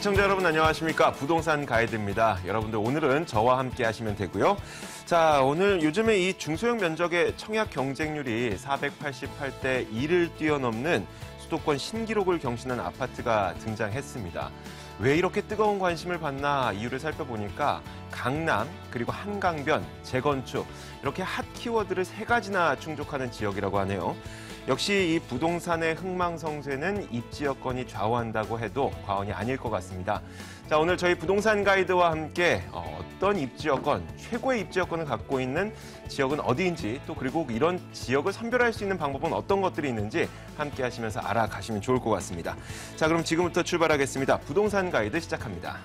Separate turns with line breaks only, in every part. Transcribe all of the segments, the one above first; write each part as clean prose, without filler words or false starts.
시청자 여러분 안녕하십니까? 부동산 가이드입니다. 여러분들 오늘은 저와 함께 하시면 되고요. 자, 오늘 요즘에 이 중소형 면적의 청약 경쟁률이 488대 2를 뛰어넘는 수도권 신기록을 경신한 아파트가 등장했습니다. 왜 이렇게 뜨거운 관심을 받나 이유를 살펴보니까 강남, 그리고 한강변, 재건축 이렇게 핫 키워드를 3가지나 충족하는 지역이라고 하네요. 역시 이 부동산의 흥망성쇠는 입지 여건이 좌우한다고 해도 과언이 아닐 것 같습니다. 자, 오늘 저희 부동산 가이드와 함께 어떤 입지 여건, 최고의 입지 여건을 갖고 있는 지역은 어디인지, 또 그리고 이런 지역을 선별할 수 있는 방법은 어떤 것들이 있는지 함께 하시면서 알아가시면 좋을 것 같습니다. 자, 그럼 지금부터 출발하겠습니다. 부동산 가이드 시작합니다.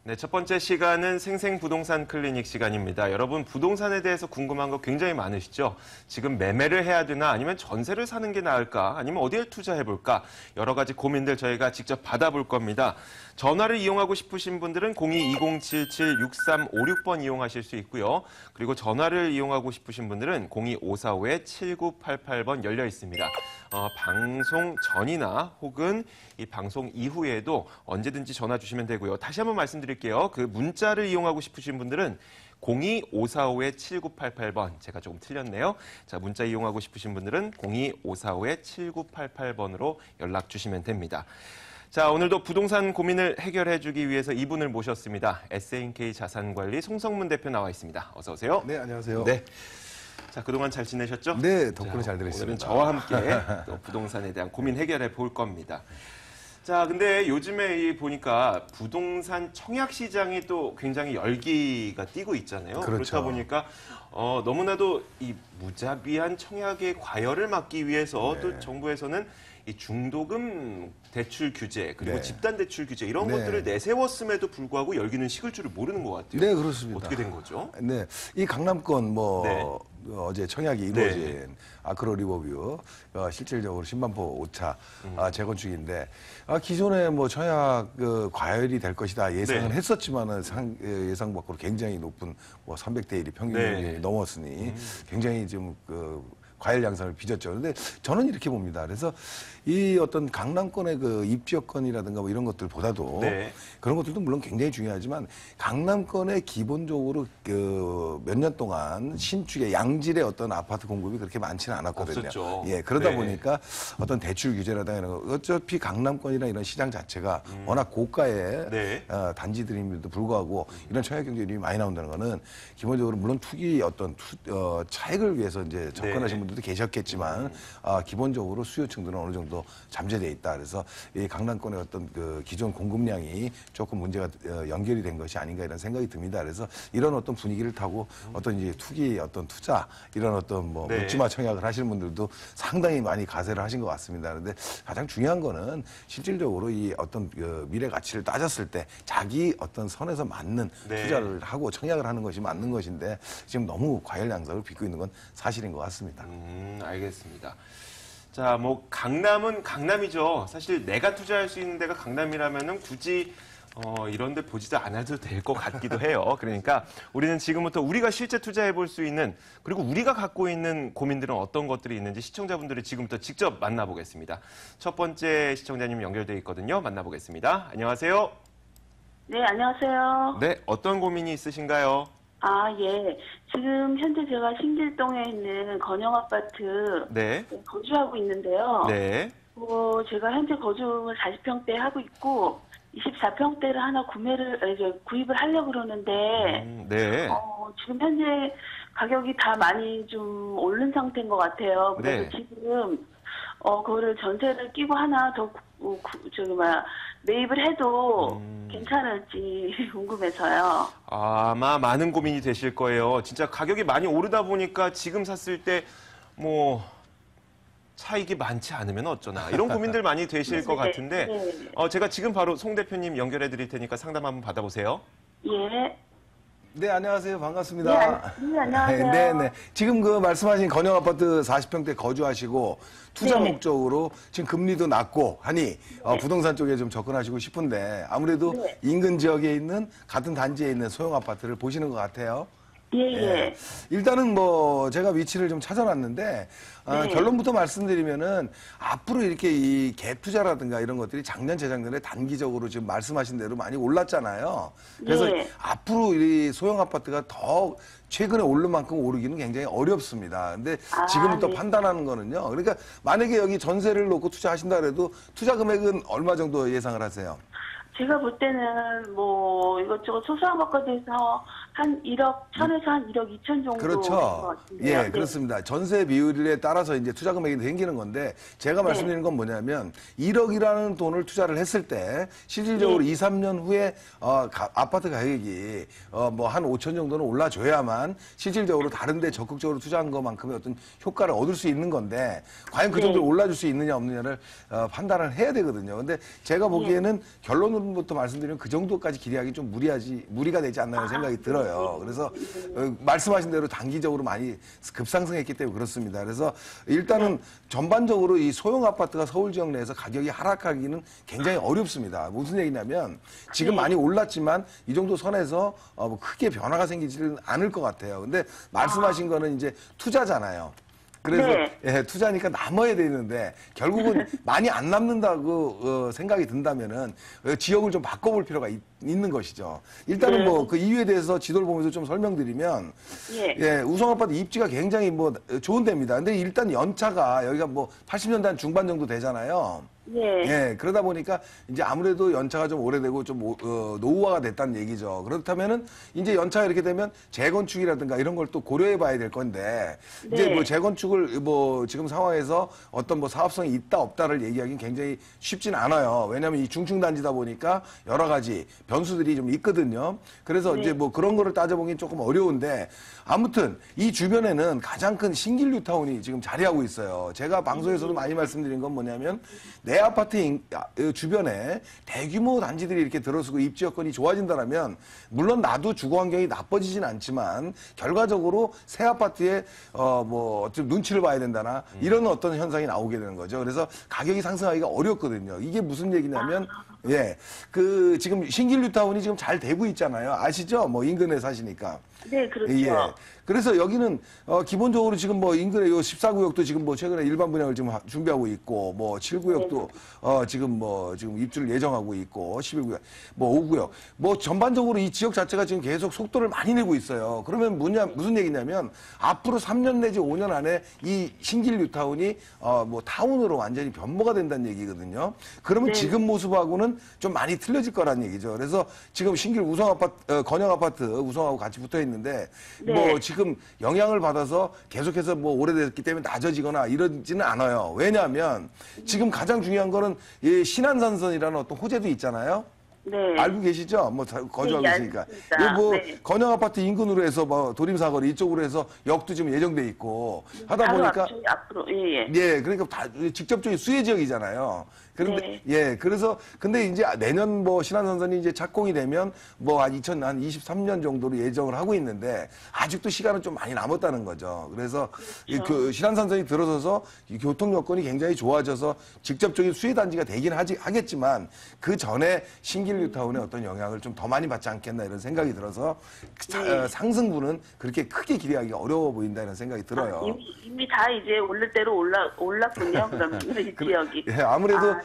네, 첫 번째 시간은 생생부동산 클리닉 시간입니다. 여러분, 부동산에 대해서 궁금한 거 굉장히 많으시죠? 지금 매매를 해야 되나 아니면 전세를 사는 게 나을까 아니면 어디에 투자해볼까 여러 가지 고민들 저희가 직접 받아볼 겁니다. 전화를 이용하고 싶으신 분들은 02-2077-6356번 이용하실 수 있고요. 그리고 전화를 이용하고 싶으신 분들은 02-5452-7988번 열려 있습니다. 방송 전이나 혹은 이 방송 이후에도 언제든지 전화 주시면 되고요. 다시 한번 말씀드릴게요. 그 문자를 이용하고 싶으신 분들은 02-545-7988번, 제가 조금 틀렸네요. 자, 문자 이용하고 싶으신 분들은 02-545-7988번으로 연락 주시면 됩니다. 자, 오늘도 부동산 고민을 해결해주기 위해서 이분을 모셨습니다. S&K 자산관리 송성문 대표 나와 있습니다. 어서 오세요.
네, 안녕하세요.
네. 자, 그동안 잘 지내셨죠?
네, 덕분에
자,
잘 지냈습니다.
오늘은 저와 함께 또 부동산에 대한 고민 해결해 볼 겁니다. 자, 근데 요즘에 보니까 부동산 청약 시장이 또 굉장히 열기가 띄고 있잖아요.
그렇죠.
그렇다 보니까 너무나도 이 무자비한 청약의 과열을 막기 위해서
네.
또 정부에서는 이 중도금 대출 규제 그리고
네.
집단 대출 규제 이런
네.
것들을 내세웠음에도 불구하고 열기는 식을 줄을 모르는 것 같아요.
네, 그렇습니다.
어떻게 된 거죠?
네, 이 강남권
네.
어제 청약이 이루어진 아크로 리버뷰 실질적으로 10만포 5차 재건축인데 기존에 청약 과열이 될 것이다 예상은
네.
했었지만은 예상 밖으로 굉장히 높은 300대 1이 평균
네.
경쟁이 넘었으니 굉장히 좀 과열 양상을 빚었죠. 그런데 저는 이렇게 봅니다. 그래서 이 어떤 강남권의 입지 여건이라든가 이런 것들보다도
네.
그런 것들도 물론 굉장히 중요하지만 강남권의 기본적으로 몇 년 동안 신축의 양질의 어떤 아파트 공급이 그렇게 많지는 않았거든요.
없었죠.
예, 그러다
네.
보니까 어떤 대출 규제라든가 이런 거 어차피 강남권이나 이런 시장 자체가 워낙 고가의
네.
단지들임에도 불구하고 이런 청약 경쟁률이 많이 나온다는 거는 기본적으로 물론 투기 어떤 차익을 위해서 이제 접근하신 분들도 계셨겠지만 기본적으로 수요층들은 어느 정도 잠재되어 있다. 그래서 이 강남권의 어떤 기존 공급량이 조금 문제가 연결이 된 것이 아닌가 이런 생각이 듭니다. 그래서 이런 어떤 분위기를 타고 어떤 이제 투기 어떤 투자 이런 어떤
네.
묻지마 청약을 하시는 분들도 상당히 많이 가세를 하신 것 같습니다. 그런데 가장 중요한 거는 실질적으로 이 어떤 미래 가치를 따졌을 때 자기 어떤 선에서 맞는
네.
투자를 하고 청약을 하는 것이 맞는 것인데 지금 너무 과열 양상을 빚고 있는 건 사실인 것 같습니다.
알겠습니다. 자, 강남은 강남이죠. 사실 내가 투자할 수 있는 데가 강남이라면은 굳이 이런 데 보지도 않아도 될 것 같기도 해요. 그러니까 우리는 지금부터 우리가 실제 투자해 볼 수 있는 그리고 우리가 갖고 있는 고민들은 어떤 것들이 있는지 시청자분들이 지금부터 직접 만나보겠습니다. 첫 번째 시청자님 연결돼 있거든요. 만나보겠습니다. 안녕하세요.
네, 안녕하세요.
네, 어떤 고민이 있으신가요?
예. 지금 현재 제가 신길동에 있는 건영 아파트
네.
거주하고 있는데요.
네.
제가 현재 거주를 40평대 하고 있고 24평대를 하나 구입을 하려고 그러는데
네.
지금 현재 가격이 다 많이 좀 오른 상태인 것 같아요. 그래서
네.
지금 그거를 전세를 끼고 하나 더 매입을 해도 괜찮을지 궁금해서요.
아마 많은 고민이 되실 거예요. 진짜 가격이 많이 오르다 보니까 지금 샀을 때 차익이 많지 않으면 어쩌나 이런 고민들 많이 되실 것 같은데
네.
제가 지금 바로 송 대표님 연결해 드릴 테니까 상담 한번 받아보세요.
예.
네, 안녕하세요. 반갑습니다.
네, 안녕하세요.
네, 네. 지금 그 말씀하신 건영 아파트 40평대 거주하시고 투자
네.
목적으로 지금 금리도 낮고 하니 부동산 쪽에 좀 접근하시고 싶은데 아무래도
네.
인근 지역에 있는 같은 단지에 있는 소형 아파트를 보시는 것 같아요.
예, 예.
일단은 뭐 제가 위치를 좀 찾아놨는데
네.
결론부터 말씀드리면은 앞으로 이렇게 이 갭 투자라든가 이런 것들이 작년 재작년에 단기적으로 지금 말씀하신 대로 많이 올랐잖아요. 그래서
네.
앞으로 이 소형 아파트가 더 최근에 오른 만큼 오르기는 굉장히 어렵습니다. 근데 지금부터
네.
판단하는 거는요. 그러니까 만약에 여기 전세를 놓고 투자하신다 그래도 투자 금액은 얼마 정도 예상을 하세요?
제가 볼 때는 뭐 이것저것 소소한 것까지 해서 한 1억 1천에서 한 1억 2천 정도 될것
그렇죠.
같은데요.
예,
네.
그렇습니다. 전세 비율에 따라서 이제 투자 금액이 생기는 건데 제가
네.
말씀드리는 건 뭐냐면 1억이라는 돈을 투자를 했을 때 실질적으로
네.
2, 3년 후에 아파트 가격이 뭐 한 5천 정도는 올라줘야만 실질적으로 다른 데 적극적으로 투자한 것만큼의 어떤 효과를 얻을 수 있는 건데 과연 그
네.
정도로 올라줄 수 있느냐 없느냐를 판단을 해야 되거든요. 근데 제가 보기에는 결론부터 말씀드리면 그 정도까지 기대하기 좀 무리가 되지 않나요 생각이 들어요. 그래서 말씀하신 대로 단기적으로 많이 급상승했기 때문에 그렇습니다. 그래서 일단은 전반적으로 이 소형 아파트가 서울 지역 내에서 가격이 하락하기는 굉장히 어렵습니다. 무슨 얘기냐면 지금 많이 올랐지만 이 정도 선에서 뭐 크게 변화가 생기지는 않을 것 같아요. 근데 말씀하신 거는 이제 투자잖아요. 그래서
네.
예, 투자니까 남아야 되는데 결국은 많이 안 남는다고 생각이 든다면은 지역을 좀 바꿔볼 필요가 있는 것이죠. 일단은
네.
뭐 그 이유에 대해서 지도를 보면서 좀 설명드리면
예.
우성 아파트 입지가 굉장히 뭐 좋은 데입니다. 근데 일단 연차가 여기가 뭐 80년대 한 중반 정도 되잖아요.
예.
예, 그러다 보니까 이제 아무래도 연차가 좀 오래되고 좀 노후화가 됐다는 얘기죠. 그렇다면은 이제 연차가 이렇게 되면 재건축이라든가 이런 걸 또 고려해 봐야 될 건데 이제
네.
뭐 재건축을 뭐 지금 상황에서 어떤 뭐 사업성이 있다 없다를 얘기하기는 굉장히 쉽진 않아요. 왜냐하면 이 중층 단지다 보니까 여러 가지 변수들이 좀 있거든요. 그래서 이제 뭐 그런 거를 따져보긴 조금 어려운데 아무튼 이 주변에는 가장 큰 신길 뉴타운이 지금 자리하고 있어요. 제가 방송에서도 많이 말씀드린 건 뭐냐면 내 아파트 주변에 대규모 단지들이 이렇게 들어서고 입지 여건이 좋아진다면 물론 나도 주거 환경이 나빠지진 않지만 결과적으로 새 아파트에 뭐 좀 눈치를 봐야 된다나 이런 어떤 현상이 나오게 되는 거죠. 그래서 가격이 상승하기가 어렵거든요. 이게 무슨 얘기냐면 그 지금 신길 뉴타운이 지금 잘 되고 있잖아요. 아시죠? 뭐 인근에 사시니까.
네, 그렇죠.
예. 그래서 여기는 기본적으로 지금 뭐 인근의 요 14구역도 지금 뭐 최근에 일반 분양을 지금 준비하고 있고 뭐 7구역도 지금 입주를 예정하고 있고 11구역, 뭐 5구역, 뭐 전반적으로 이 지역 자체가 지금 계속 속도를 많이 내고 있어요. 그러면 무슨 얘기냐면 앞으로 3년 내지 5년 안에 이 신길 뉴타운이 뭐 타운으로 완전히 변모가 된다는 얘기거든요. 그러면 지금 모습하고는 좀 많이 틀려질 거란 얘기죠. 그래서 지금 신길 건영 아파트 우성하고 같이 붙어 있는데 뭐 지금 영향을 받아서 계속해서 뭐 오래됐기 때문에 낮아지거나 이러지는 않아요. 왜냐하면 지금 가장 중요한 거는 이 신안산선이라는 어떤 호재도 있잖아요.
네.
알고 계시죠? 뭐 거주하고
네,
있으니까.
알겠습니다.
이거 뭐
네.
건영 아파트 인근으로 해서 뭐 도림사거리 이쪽으로 해서 역도 지금 예정돼 있고 하다
바로
보니까
앞으로 예.
예, 그러니까 다 직접적인 수혜 지역이잖아요. 그런데 그래서 근데 이제 내년 뭐 신안선선이 이제 착공이 되면 뭐 한 2023년 정도로 예정을 하고 있는데 아직도 시간은 좀 많이 남았다는 거죠. 그래서 그 신안선선이 들어서서 이 교통 여건이 굉장히 좋아져서 직접적인 수혜 단지가 되긴 하겠지만 그 전에 신길 뉴타운의 어떤 영향을 좀 더 많이 받지 않겠나 이런 생각이 들어서 상승분은 그렇게 크게 기대하기가 어려워 보인다 이런 생각이 들어요.
이미 다 이제 오를 대로 올랐군요. 그러면 이 지역이.
예, 아무래도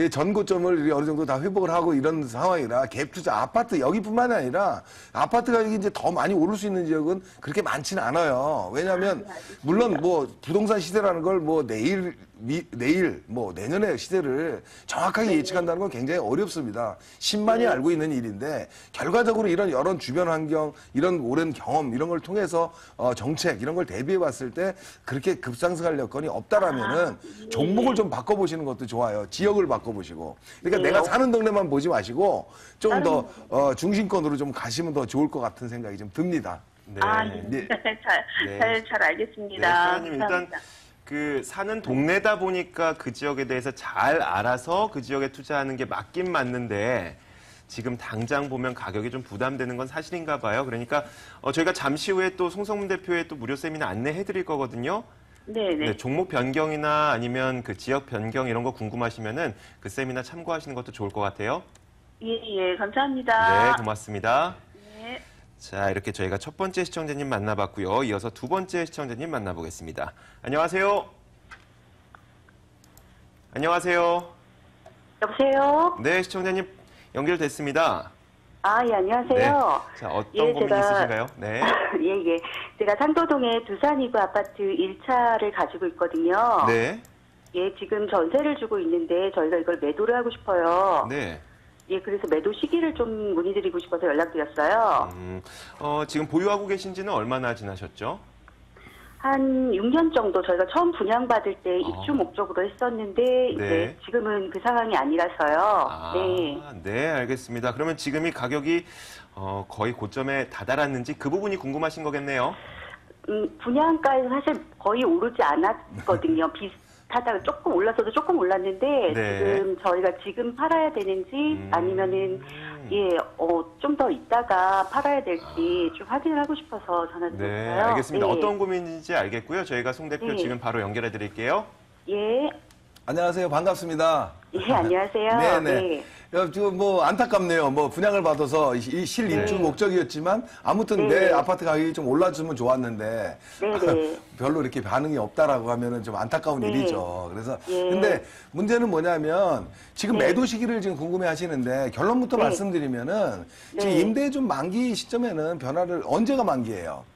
전 고점을 어느 정도 다 회복을 하고 이런 상황이라 갭 투자 아파트 여기뿐만이 아니라 아파트 가격이 이제 더 많이 오를 수 있는 지역은 그렇게 많지는 않아요. 왜냐하면 물론 뭐 부동산 시세라는 걸 뭐 내일 뭐 내년의 시세를 정확하게 예측한다는 건 굉장히 어렵습니다. 신만이 알고 있는 일인데 결과적으로 이런 여러 주변 환경, 이런 오랜 경험 이런 걸 통해서 정책 이런 걸 대비해 봤을 때 그렇게 급상승할 여건이 없다라면은 종목을 좀 바꿔보시는 것도 좋아요. 지역을 바꿔보시고. 그러니까 내가 사는 동네만 보지 마시고 좀 더 중심권으로 좀 가시면 더 좋을 것 같은 생각이 좀 듭니다.
네.
잘 알겠습니다.
네, 소장님 일단
감사합니다.
그 사는 동네다 보니까 그 지역에 대해서 잘 알아서 그 지역에 투자하는 게 맞긴 맞는데 지금 당장 보면 가격이 좀 부담되는 건 사실인가 봐요. 그러니까 저희가 잠시 후에 또 송성문 대표의 또 무료 세미나 안내해 드릴 거거든요.
네네.
네, 종목 변경이나 아니면 그 지역 변경 이런 거 궁금하시면은 그 세미나 참고하시는 것도 좋을 것 같아요.
예, 감사합니다.
네, 고맙습니다.
네.
자, 이렇게 저희가 첫 번째 시청자님 만나봤고요. 이어서 두 번째 시청자님 만나보겠습니다. 안녕하세요. 안녕하세요.
여보세요?
네, 시청자님 연결됐습니다.
아, 예, 안녕하세요.
네. 자, 어떤 고민 있으신가요? 네.
예. 제가 상도동에 두산이브 아파트 1차를 가지고 있거든요.
네.
예, 지금 전세를 주고 있는데 저희가 이걸 매도를 하고 싶어요.
네.
예, 그래서 매도 시기를 좀 문의드리고 싶어서 연락드렸어요.
지금 보유하고 계신 지는 얼마나 지나셨죠?
한 6년 정도 저희가 처음 분양받을 때 입주 목적으로 했었는데
네.
이제 지금은 그 상황이 아니라서요. 네.
네, 알겠습니다. 그러면 지금 이 가격이 거의 고점에 다다랐는지 그 부분이 궁금하신 거겠네요.
분양가에서 사실 거의 오르지 않았거든요. 비슷하다가 조금 올랐어도 조금 올랐는데
네.
지금 저희가 지금 팔아야 되는지 아니면은 좀 더 있다가 팔아야 될지 좀 확인을 하고 싶어서 전화드렸어요.
네, 알겠습니다.
예.
어떤 고민인지 알겠고요. 저희가 송 대표
네.
지금 바로 연결해 드릴게요.
예.
안녕하세요. 반갑습니다.
예, 안녕하세요.
네네.
네.
지금 뭐 안타깝네요. 뭐 분양을 받아서 이 실입주 목적이었지만 아무튼
네.
내 아파트 가격이 좀 올라주면 좋았는데
네네.
별로 이렇게 반응이 없다라고 하면은 좀 안타까운
네.
일이죠. 그래서
예.
근데 문제는 뭐냐면 지금
네.
매도 시기를 지금 궁금해 하시는데 결론부터
네.
말씀드리면은 지금
네.
임대 좀 만기 시점에는 변화를 언제가 만기예요?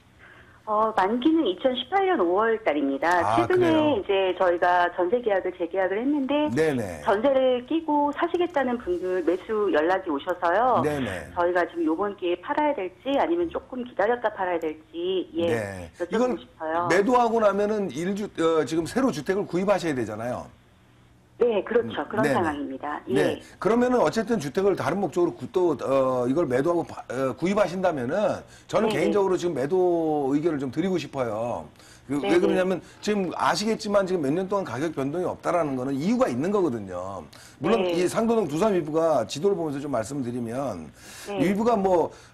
만기는 2018년 5월 달입니다.
아,
최근에
그래요?
이제 저희가 전세 계약을 재계약을 했는데
네네.
전세를 끼고 사시겠다는 분들 매수 연락이 오셔서요.
네네.
저희가 지금 요번 기회에 팔아야 될지 아니면 조금 기다렸다 팔아야 될지
네.
여쭤보고
이건
싶어요.
매도하고 나면은 지금 새로 주택을 구입하셔야 되잖아요.
네, 그렇죠. 그런
네네.
상황입니다. 예.
네. 그러면은 어쨌든 주택을 다른 목적으로 이걸 매도하고 구입하신다면은 저는
네네.
개인적으로 지금 매도 의견을 좀 드리고 싶어요. 왜
네네.
그러냐면 지금 아시겠지만 지금 몇 년 동안 가격 변동이 없다라는 거는 이유가 있는 거거든요. 물론
네.
이 상도동 두산위브가 지도를 보면서 좀 말씀드리면
네.
위브가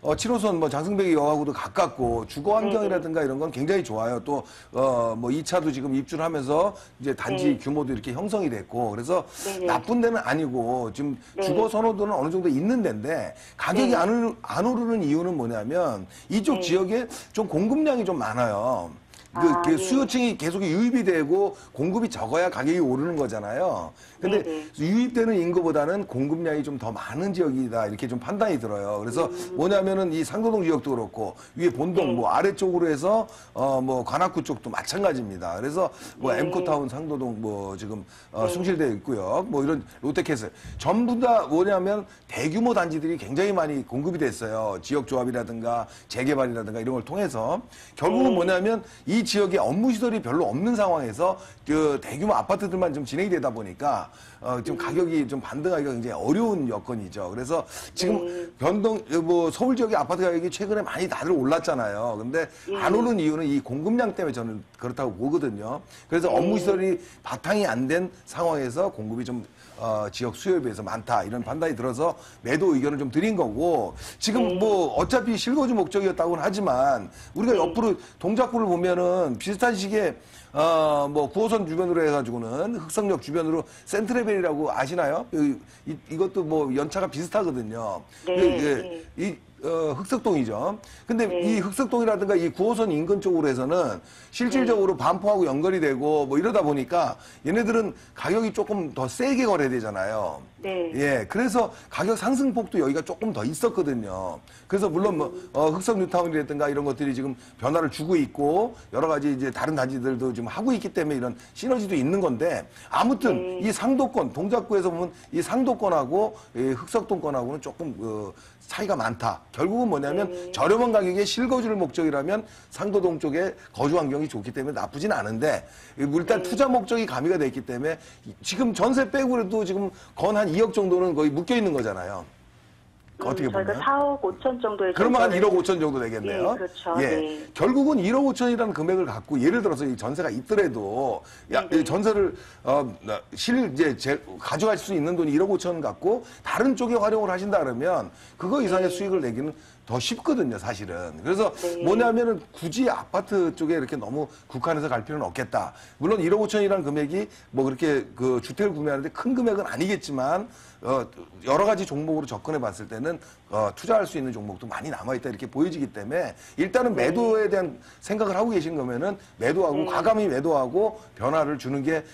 7호선 장승배기 역하고도 가깝고 주거 환경이라든가 이런 건 굉장히 좋아요. 또 2차도 지금 입주를 하면서 이제 단지
네.
규모도 이렇게 형성이 됐고 그래서
네네.
나쁜 데는 아니고 지금
네.
주거 선호도는 어느 정도 있는 데인데 가격이
네.
안 오르는 이유는 뭐냐면 이쪽
네.
지역에 좀 공급량이 좀 많아요.
예.
수요층이 계속 유입이 되고 공급이 적어야 가격이 오르는 거잖아요. 근데
네네.
유입되는 인구보다는 공급량이 좀 더 많은 지역이다 이렇게 좀 판단이 들어요. 그래서 뭐냐면은 이 상도동 지역도 그렇고 위에 본동
네.
아래쪽으로 해서 관악구 쪽도 마찬가지입니다. 그래서
네.
엠코타운 상도동 지금 숭실되어 있고요. 이런 롯데캐슬 전부 다 뭐냐면 대규모 단지들이 굉장히 많이 공급이 됐어요. 지역 조합이라든가 재개발이라든가 이런 걸 통해서 결국은
네.
뭐냐면 이 지역에 업무 시설이 별로 없는 상황에서 그 대규모 아파트들만 좀 진행이 되다 보니까 좀 가격이 좀 반등하기가 굉장히 어려운 여건이죠. 그래서 지금 서울 지역의 아파트 가격이 최근에 많이 다들 올랐잖아요. 근데 안 오른 이유는 이 공급량 때문에 저는 그렇다고 보거든요. 그래서 업무 시설이 바탕이 안 된 상황에서 공급이 좀 지역 수요에 비해서 많다 이런 판단이 들어서 매도 의견을 좀 드린 거고 지금 어차피 실거주 목적이었다고는 하지만 우리가 옆으로 동작구를 보면은 비슷한 시기에 9호선 주변으로 해가지고는 흑성역 주변으로 센트레벨이라고 아시나요? 이것도 연차가 비슷하거든요.
네.
흑석동이죠. 근데 이 흑석동이라든가 이 9호선 인근 쪽으로 해서는 실질적으로 반포하고 연결이 되고 이러다 보니까 얘네들은 가격이 조금 더 세게 거래되잖아요.
네.
예, 그래서 가격 상승폭도 여기가 조금 더 있었거든요. 그래서 물론 흑석 뉴타운이라든가 이런 것들이 지금 변화를 주고 있고 여러 가지 이제 다른 단지들도 지금 하고 있기 때문에 이런 시너지도 있는 건데 아무튼 이 상도권 동작구에서 보면 이 상도권하고 이 흑석동권하고는 조금 차이가 많다. 결국은 뭐냐면 저렴한 가격에 실거주를 목적이라면 상도동 쪽에 거주 환경이 좋기 때문에 나쁘진 않은데 일단 투자 목적이 가미가 돼 있기 때문에 지금 전세 빼고 그래도 지금 건 한 2억 정도는 거의 묶여 있는 거잖아요. 어떻게
저희가
보면.
4억 5천 정도의
그러면 한
전세를
1억 5천 정도 되겠네요.
예, 그렇죠.
예.
네.
결국은 1억 5천이라는 금액을 갖고 예를 들어서 이 전세가 있더라도 이 전세를 가져갈 수 있는 돈이 1억 5천 갖고 다른 쪽에 활용을 하신다 그러면 그거 이상의 수익을 내기는 더 쉽거든요, 사실은. 그래서 뭐냐면은 굳이 아파트 쪽에 이렇게 너무 국한해서 갈 필요는 없겠다. 물론 1억 5천이라는 금액이 뭐 그렇게 그 주택을 구매하는데 큰 금액은 아니겠지만 여러 가지 종목으로 접근해 봤을 때는 투자할 수 있는 종목도 많이 남아있다 이렇게 보여지기 때문에 일단은 매도에 대한 생각을 하고 계신 거면은 매도하고 과감히 매도하고 변화를 주는 게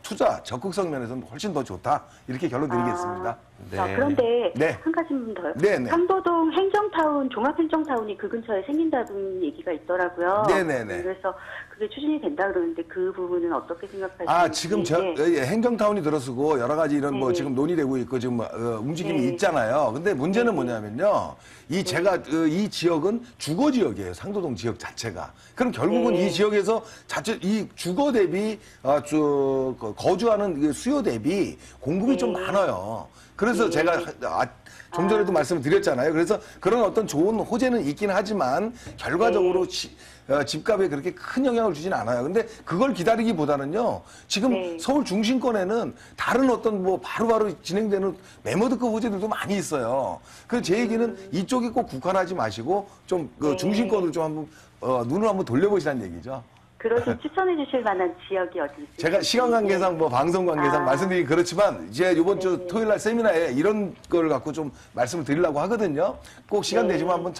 투자 적극성 면에서는 훨씬 더 좋다 이렇게 결론 드리겠습니다.
자, 그런데
네.
한 가지만 더요.
네네.
상도동 행정타운, 종합행정타운이 그 근처에 생긴다는 얘기가 있더라고요.
네네네.
그래서 그게 추진이 된다 그러는데 그 부분은 어떻게 생각하시는지.
지금
네.
행정타운이 들어서고 여러 가지 이런 뭐 지금 논의되고 있고 지금 움직임이 있잖아요. 근데 문제는 뭐냐면요. 이 지역은 주거 지역이에요. 상도동 지역 자체가. 그럼 결국은 이 지역에서 이 주거 대비 거주하는 그 수요 대비 공급이 좀 많아요. 그래서 제가 좀 전에도 말씀을 드렸잖아요. 그래서 그런 어떤 좋은 호재는 있긴 하지만 결과적으로 집값에 그렇게 큰 영향을 주진 않아요. 근데 그걸 기다리기보다는요. 지금 서울 중심권에는 다른 어떤 뭐 바로바로 진행되는 메모드급 호재들도 많이 있어요. 그래서 제 얘기는 이쪽에 꼭 국한하지 마시고 좀 그 중심권으로 좀 한번 눈을 한번 돌려보시라는 얘기죠.
그러신 추천해 주실 만한 지역이 어디 있을까요?
제가 시간 관계상 뭐 방송 관계상 말씀드리기 그렇지만 이제 이번 주 토요일 날 세미나에 이런 걸 갖고 좀 말씀을 드리려고 하거든요. 꼭 시간 되시면 한번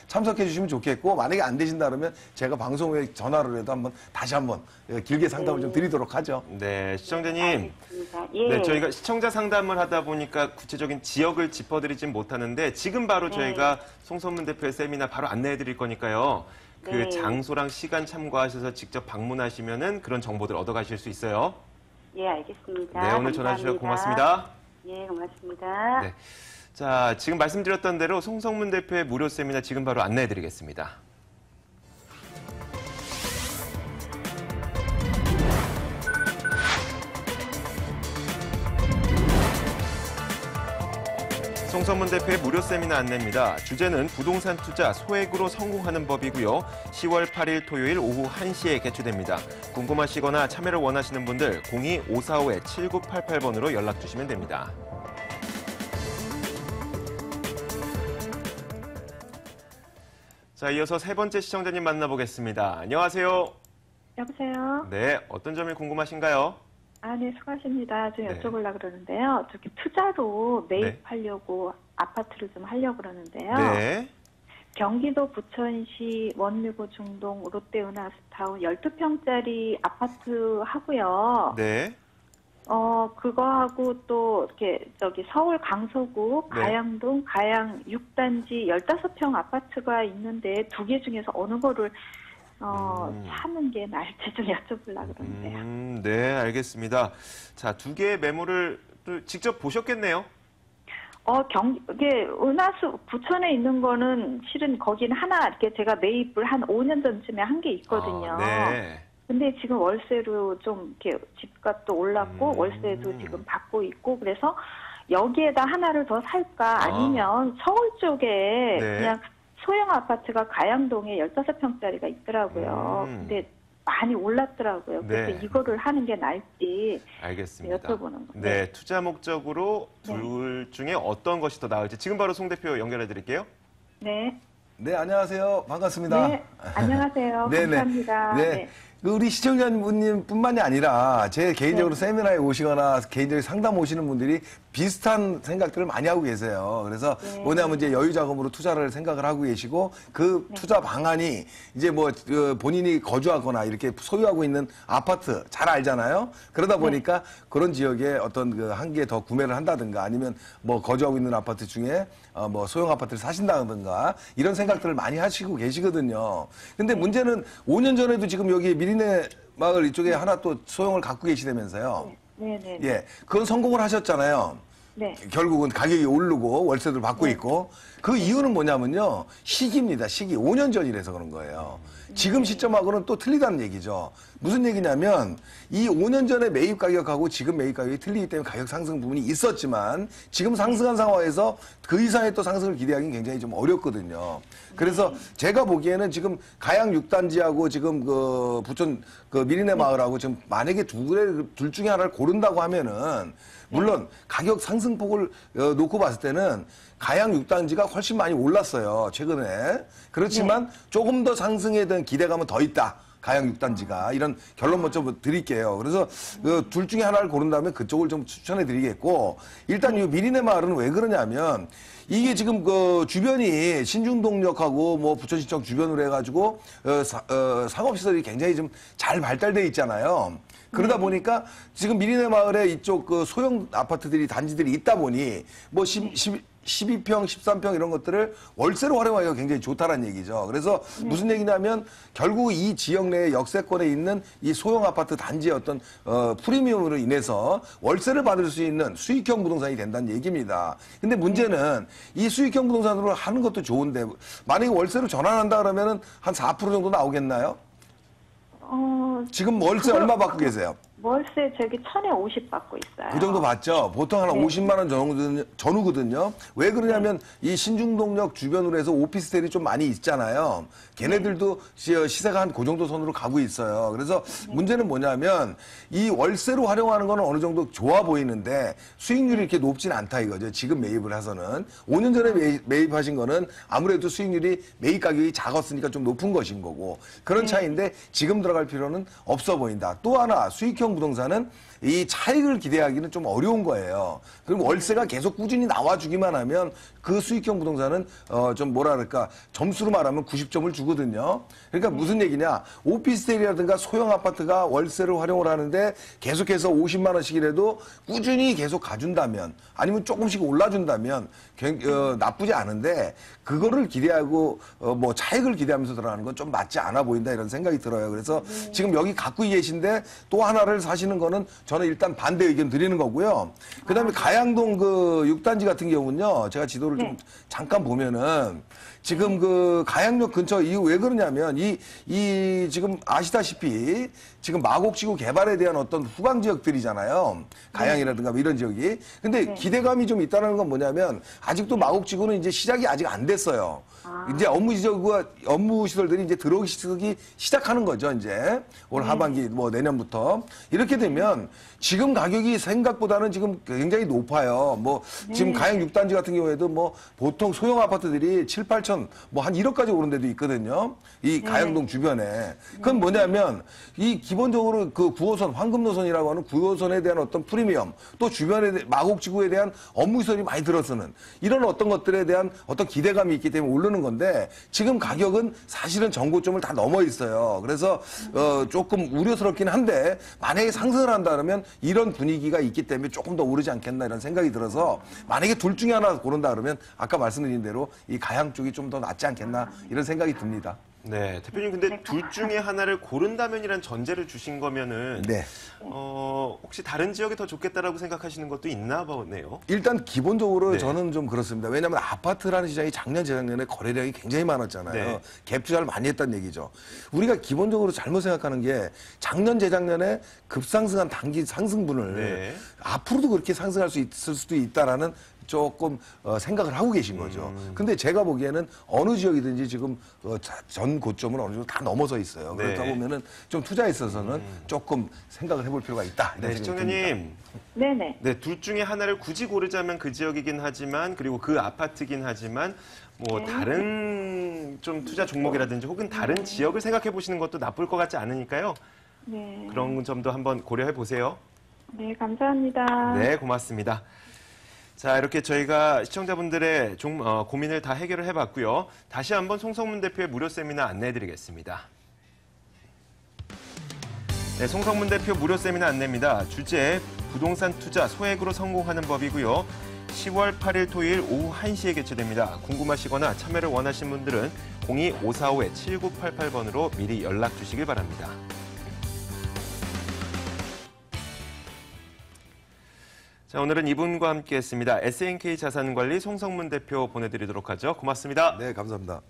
참석해 주시면 좋겠고 만약에 안 되신다 그러면 제가 방송 후에 전화를 해도 한번 다시 한번 길게 상담을 좀 드리도록 하죠.
네, 시청자님.
알겠습니다. 예.
네, 저희가 시청자 상담을 하다 보니까 구체적인 지역을 짚어드리진 못하는데 지금 바로 저희가 송선문 대표의 세미나 바로 안내해 드릴 거니까요. 그 장소랑 시간 참고하셔서 직접 방문하시면은 그런 정보들 얻어가실 수 있어요.
예, 알겠습니다.
네, 오늘 전화 주셔서 고맙습니다.
예, 고맙습니다.
네. 자, 지금 말씀드렸던 대로 송성문 대표의 무료 세미나 지금 바로 안내해 드리겠습니다. 송성문 대표의 무료 세미나 안내입니다. 주제는 부동산 투자 소액으로 성공하는 법이고요. 10월 8일 토요일 오후 1시에 개최됩니다. 궁금하시거나 참여를 원하시는 분들 02-545-7988번으로 연락 주시면 됩니다. 자, 이어서 세 번째 시청자님 만나보겠습니다. 안녕하세요.
여보세요?
네, 어떤 점이 궁금하신가요?
네, 수고하십니다. 좀 여쭤보려고 그러는데요. 저기 투자로
네.
매입하려고 아파트를 좀 하려고 그러는데요.
네.
경기도 부천시 원류구 중동 롯데은하스타운 12평짜리 아파트 하고요.
네.
그거하고 또 이렇게 저기 서울 강서구
네.
가양동 가양 6단지 15평 아파트가 있는데 두 개 중에서 어느 거를 사는 게 나을지 좀 여쭤보려고 그러는데요.
네, 알겠습니다. 자, 두 개의 매물을 또 직접 보셨겠네요?
이게 은하수 부천에 있는 거는 실은 거기는 하나 이렇게 제가 매입을 한 5년 전쯤에 한 게 있거든요.
네.
근데 지금 월세로 좀 이렇게 집값도 올랐고 월세도 지금 받고 있고 그래서 여기에다 하나를 더 살까 아니면 서울 쪽에
네.
그냥 소형 아파트가 가양동에 15평짜리가 있더라고요. 근데 많이 올랐더라고요. 그래서
네.
이거를 하는 게 나을지
알겠습니다.
여쭤보는 거.
네, 투자 목적으로 둘 중에 어떤 것이 더 나을지 지금 바로 송 대표 연결해 드릴게요.
네.
네, 안녕하세요. 반갑습니다.
네. 안녕하세요.
네네.
감사합니다.
네. 우리 시청자분님 뿐만이 아니라 제 개인적으로 세미나에 오시거나 개인적으로 상담 오시는 분들이 비슷한 생각들을 많이 하고 계세요. 그래서 뭐냐면 이제 여유 자금으로 투자를 생각을 하고 계시고 그 투자 방안이 이제 뭐 본인이 거주하거나 이렇게 소유하고 있는 아파트 잘 알잖아요. 그러다 보니까 그런 지역에 어떤 그 한 개 더 구매를 한다든가 아니면 뭐 거주하고 있는 아파트 중에 뭐 소형 아파트를 사신다든가 이런 생각들을 많이 하시고 계시거든요. 근데 문제는 5년 전에도 지금 여기 미리네 마을 이쪽에 하나 또 소형을 갖고 계시다면서요.
네네.
예, 그건 성공을 하셨잖아요.
네.
결국은 가격이 오르고 월세도 받고 있고 그 이유는 뭐냐면요. 시기입니다. 시기. 5년 전이라서 그런 거예요. 지금 시점하고는 또 틀리다는 얘기죠. 무슨 얘기냐면 이 5년 전에 매입 가격하고 지금 매입 가격이 틀리기 때문에 가격 상승 부분이 있었지만 지금 상승한 상황에서 그 이상의 또 상승을 기대하기는 굉장히 좀 어렵거든요. 그래서 제가 보기에는 지금 가양 6단지하고 지금 그 부천 그 미리네 마을하고 지금 만약에 둘 중에 하나를 고른다고 하면은 물론 가격 상승폭을 놓고 봤을 때는 가양 6단지가 훨씬 많이 올랐어요, 최근에. 그렇지만 조금 더 상승에 대한 기대감은 더 있다. 가양 6단지가. 이런 결론 먼저 드릴게요. 그래서 둘 중에 하나를 고른다면 그쪽을 좀 추천해 드리겠고, 일단 이 미리네 마을은 왜 그러냐면 이게 지금 그 주변이 신중동역하고 뭐 부천시청 주변으로 해가지고 상업시설이 굉장히 좀 잘 발달돼 있잖아요. 그러다 보니까 지금 미리네 마을에 이쪽 그 소형 아파트들이 단지들이 있다 보니 뭐 12평, 13평 이런 것들을 월세로 활용하기가 굉장히 좋다는 얘기죠. 그래서 무슨 얘기냐면 결국 이 지역 내에 역세권에 있는 이 소형 아파트 단지의 어떤 프리미엄으로 인해서 월세를 받을 수 있는 수익형 부동산이 된다는 얘기입니다. 근데 문제는 이 수익형 부동산으로 하는 것도 좋은데 만약에 월세로 전환한다 그러면은 한 4% 정도 나오겠나요? 지금 월세 얼마 받고 계세요?
월세 저기 1,050 받고 있어요.
그 정도 받죠. 보통 한 50만 원 전후거든요. 왜 그러냐면 이 신중동역 주변으로 해서 오피스텔이 좀 많이 있잖아요. 걔네들도 시세가 한 그 정도 선으로 가고 있어요. 그래서 문제는 뭐냐면 이 월세로 활용하는 거는 어느 정도 좋아 보이는데 수익률이 이렇게 높진 않다 이거죠. 지금 매입을 해서는. 5년 전에 매입하신 거는 아무래도 수익률이 매입 가격이 작았으니까 좀 높은 것인 거고 그런 차이인데 지금 들어갈 필요는 없어 보인다. 또 하나 수익형 부동산은 이 차익을 기대하기는 좀 어려운 거예요. 그럼 월세가 계속 꾸준히 나와주기만 하면 그 수익형 부동산은 좀 뭐라 그럴까 점수로 말하면 90점을 주거든요. 그러니까 무슨 얘기냐 오피스텔이라든가 소형 아파트가 월세를 활용을 하는데 계속해서 50만 원씩이라도 꾸준히 계속 가준다면 아니면 조금씩 올라준다면 나쁘지 않은데 그거를 기대하고 뭐 차익을 기대하면서 들어가는 건 좀 맞지 않아 보인다 이런 생각이 들어요. 그래서 지금 여기 갖고 계신데 또 하나를 사시는 거는 저는 일단 반대 의견 드리는 거고요. 그다음에 가양동 그 6단지 같은 경우는요. 제가 지도를 좀 잠깐 보면은 지금 그 가양역 근처 이거 왜 그러냐면 이 지금 아시다시피 지금 마곡지구 개발에 대한 어떤 후방 지역들이잖아요. 가양이라든가 뭐 이런 지역이. 근데 기대감이 좀 있다는 건 뭐냐면 아직도 마곡지구는 이제 시작이 아직 안 됐어요. 이제 업무 시설들이 이제 들어오기 시작하는 거죠. 이제 올 하반기 뭐 내년부터 이렇게 되면 지금 가격이 생각보다는 지금 굉장히 높아요. 뭐 지금 가양 6단지 같은 경우에도 뭐 보통 소형 아파트들이 7, 8천 뭐 한 1억까지 오른 데도 있거든요. 이 가양동 주변에. 그건 뭐냐면 이 기본적으로 그 9호선 황금노선이라고 하는 9호선에 대한 어떤 프리미엄 또 주변에 마곡지구에 대한 업무시설이 많이 들어서는 이런 어떤 것들에 대한 어떤 기대감이 있기 때문에 오르는 건데 지금 가격은 사실은 정고점을 다 넘어 있어요. 그래서 조금 우려스럽긴 한데 만약에 상승을 한다 그러면 이런 분위기가 있기 때문에 조금 더 오르지 않겠나 이런 생각이 들어서 만약에 둘 중에 하나 고른다 그러면 아까 말씀드린 대로 이 가양 쪽이 좀 더 낫지 않겠나 이런 생각이 듭니다.
네, 대표님 근데 둘 중에 하나를 고른다면이란 전제를 주신 거면은
네.
혹시 다른 지역이 더 좋겠다라고 생각하시는 것도 있나 보네요.
일단 기본적으로
네.
저는 좀 그렇습니다. 왜냐하면 아파트라는 시장이 작년, 재작년에 거래량이 굉장히 많았잖아요.
네.
갭 투자를 많이 했다는 얘기죠. 우리가 기본적으로 잘못 생각하는 게 작년, 재작년에 급상승한 단기 상승분을
네.
앞으로도 그렇게 상승할 수 있을 수도 있다라는 조금 생각을 하고 계신 거죠. 근데 제가 보기에는 어느 지역이든지 지금 전 고점을 어느 정도 다 넘어서 있어요.
네.
그렇다 보면은 좀 투자에 있어서는 조금 생각을 해볼 필요가 있다. 이런
네,
생각이 듭니다.
시청자님.
네네.
네, 둘 중에 하나를 굳이 고르자면 그 지역이긴 하지만 그리고 그 아파트긴 하지만 뭐 다른 좀 투자 종목이라든지 혹은 다른 지역을 생각해 보시는 것도 나쁠 것 같지 않으니까요.
네.
그런 점도 한번 고려해 보세요.
네, 감사합니다.
네, 고맙습니다. 자, 이렇게 저희가 시청자분들의 고민을 다 해결을 해봤고요. 다시 한번 송성문 대표의 무료 세미나 안내해드리겠습니다. 네, 송성문 대표 무료 세미나 안내입니다. 주제, 부동산 투자 소액으로 성공하는 법이고요. 10월 8일 토요일 오후 1시에 개최됩니다. 궁금하시거나 참여를 원하시는 분들은 02-545-7988번으로 미리 연락 주시길 바랍니다. 자, 오늘은 이분과 함께했습니다. SNK 자산관리 송성문 대표 보내드리도록 하죠. 고맙습니다.
네, 감사합니다.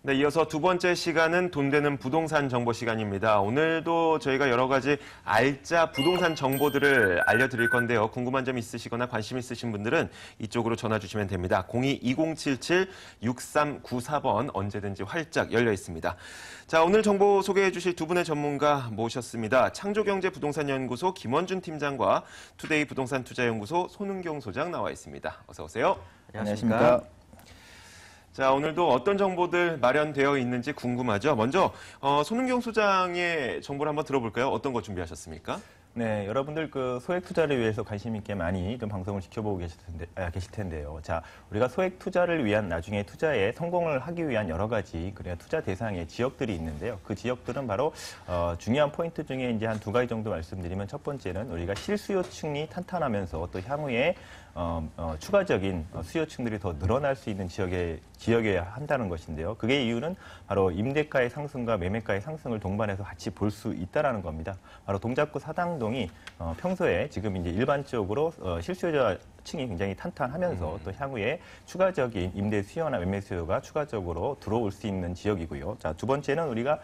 네, 이어서 두 번째 시간은 돈 되는 부동산 정보 시간입니다. 오늘도 저희가 여러 가지 알짜 부동산 정보들을 알려드릴 건데요. 궁금한 점 있으시거나 관심 있으신 분들은 이쪽으로 전화 주시면 됩니다. 02-2077-6394번 언제든지 활짝 열려 있습니다. 자, 오늘 정보 소개해 주실 두 분의 전문가 모셨습니다. 창조경제부동산연구소 김원준 팀장과 투데이 부동산투자연구소 손은경 소장 나와 있습니다. 어서 오세요.
안녕하십니까.
자, 오늘도 어떤 정보들 마련되어 있는지 궁금하죠? 먼저 손은경 소장의 정보를 한번 들어볼까요? 어떤 거 준비하셨습니까?
네, 여러분들 그 소액 투자를 위해서 관심 있게 많이 좀 방송을 지켜보고 계실 텐데요. 자, 우리가 소액 투자를 위한 나중에 투자에 성공을 하기 위한 여러 가지 그래야 투자 대상의 지역들이 있는데요. 그 지역들은 바로 중요한 포인트 중에 이제 한 두 가지 정도 말씀드리면 첫 번째는 우리가 실수요층이 탄탄하면서 또 향후에 추가적인 수요층들이 더 늘어날 수 있는 지역에 한다는 것인데요. 그게 이유는 바로 임대가의 상승과 매매가의 상승을 동반해서 같이 볼 수 있다라는 겁니다. 바로 동작구 사당동이 평소에 지금 이제 일반적으로 실수요자층이 굉장히 탄탄하면서 또 향후에 추가적인 임대 수요나 매매 수요가 추가적으로 들어올 수 있는 지역이고요. 자, 두 번째는 우리가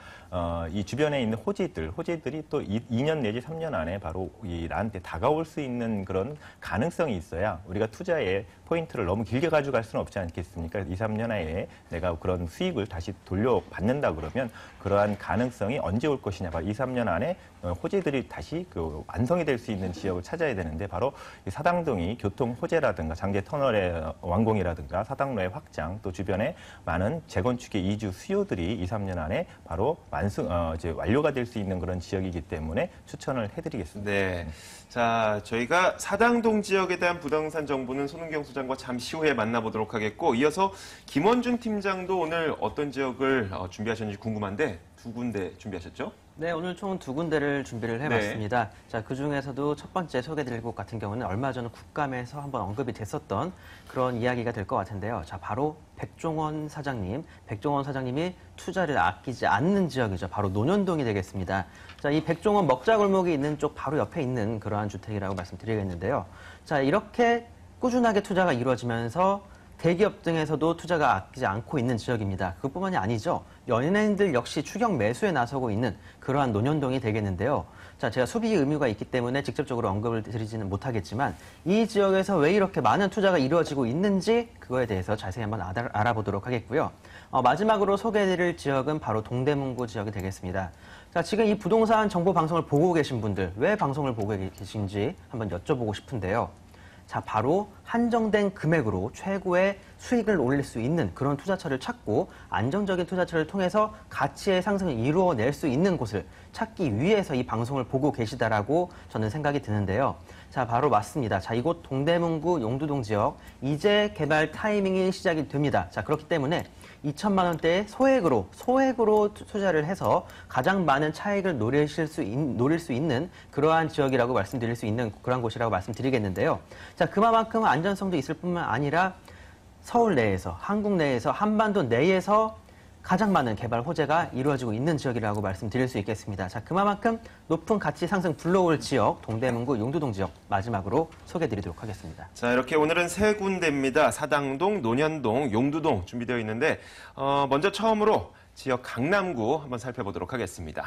이 주변에 있는 호재들이 또 2년 내지 3년 안에 바로 나한테 다가올 수 있는 그런 가능성이 있어야 우리가 투자에 포인트를 너무 길게 가져갈 수는 없지 않겠습니까? 2, 3년 안에 내가 그런 수익을 다시 돌려받는다 그러면 그러한 가능성이 언제 올 것이냐. 바로 2, 3년 안에 호재들이 다시 완성이 될 수 있는 지역을 찾아야 되는데 바로 이 사당동이 교통 호재라든가 장제 터널의 완공이라든가 사당로의 확장 또 주변에 많은 재건축의 이주 수요들이 2, 3년 안에 바로 이제 완료가 될 수 있는 그런 지역이기 때문에 추천을 해드리겠습니다.
네. 자, 저희가 사당동 지역에 대한 부동산 정보는 손은경 소장과 잠시 후에 만나보도록 하겠고, 이어서 김원준 팀장도 오늘 어떤 지역을 준비하셨는지 궁금한데 두 군데 준비하셨죠?
네, 오늘 총 두 군데를 준비를 해봤습니다. 자, 그 중에서도 첫 번째 소개드릴 곳 같은 경우는 얼마 전에 국감에서 한번 언급이 됐었던 그런 이야기가 될 것 같은데요. 자, 바로 백종원 사장님이 투자를 아끼지 않는 지역이죠. 바로 논현동이 되겠습니다. 자, 이 백종원 먹자골목이 있는 쪽 바로 옆에 있는 그러한 주택이라고 말씀드리겠는데요. 자, 이렇게 꾸준하게 투자가 이루어지면서 대기업 등에서도 투자가 아끼지 않고 있는 지역입니다. 그것뿐만이 아니죠. 연예인들 역시 추격 매수에 나서고 있는 그러한 논현동이 되겠는데요. 자, 제가 수비 의무가 있기 때문에 직접적으로 언급을 드리지는 못하겠지만 이 지역에서 왜 이렇게 많은 투자가 이루어지고 있는지 그거에 대해서 자세히 한번 알아보도록 하겠고요. 마지막으로 소개해드릴 지역은 바로 동대문구 지역이 되겠습니다. 자, 지금 이 부동산 정보 방송을 보고 계신 분들 왜 방송을 보고 계신지 한번 여쭤보고 싶은데요. 자, 바로 한정된 금액으로 최고의 수익을 올릴 수 있는 그런 투자처를 찾고 안정적인 투자처를 통해서 가치의 상승을 이루어낼 수 있는 곳을 찾기 위해서 이 방송을 보고 계시다라고 저는 생각이 드는데요. 자, 바로 맞습니다. 자, 이곳 동대문구 용두동 지역 이제 개발 타이밍이 시작이 됩니다. 자, 그렇기 때문에 2천만 원대의 소액으로 투자를 해서 가장 많은 차익을 노릴 수 있는 그러한 지역이라고 말씀드릴 수 있는 그러한 곳이라고 말씀드리겠는데요. 자, 그만큼 안전성도 있을 뿐만 아니라 서울 내에서, 한국 내에서, 한반도 내에서 가장 많은 개발 호재가 이루어지고 있는 지역이라고 말씀드릴 수 있겠습니다. 자, 그만큼 높은 가치 상승 불러올 지역, 동대문구 용두동 지역 마지막으로 소개해드리도록 하겠습니다.
자, 이렇게 오늘은 세 군데입니다. 사당동, 논현동, 용두동 준비되어 있는데 먼저 처음으로 지역 강남구 한번 살펴보도록 하겠습니다.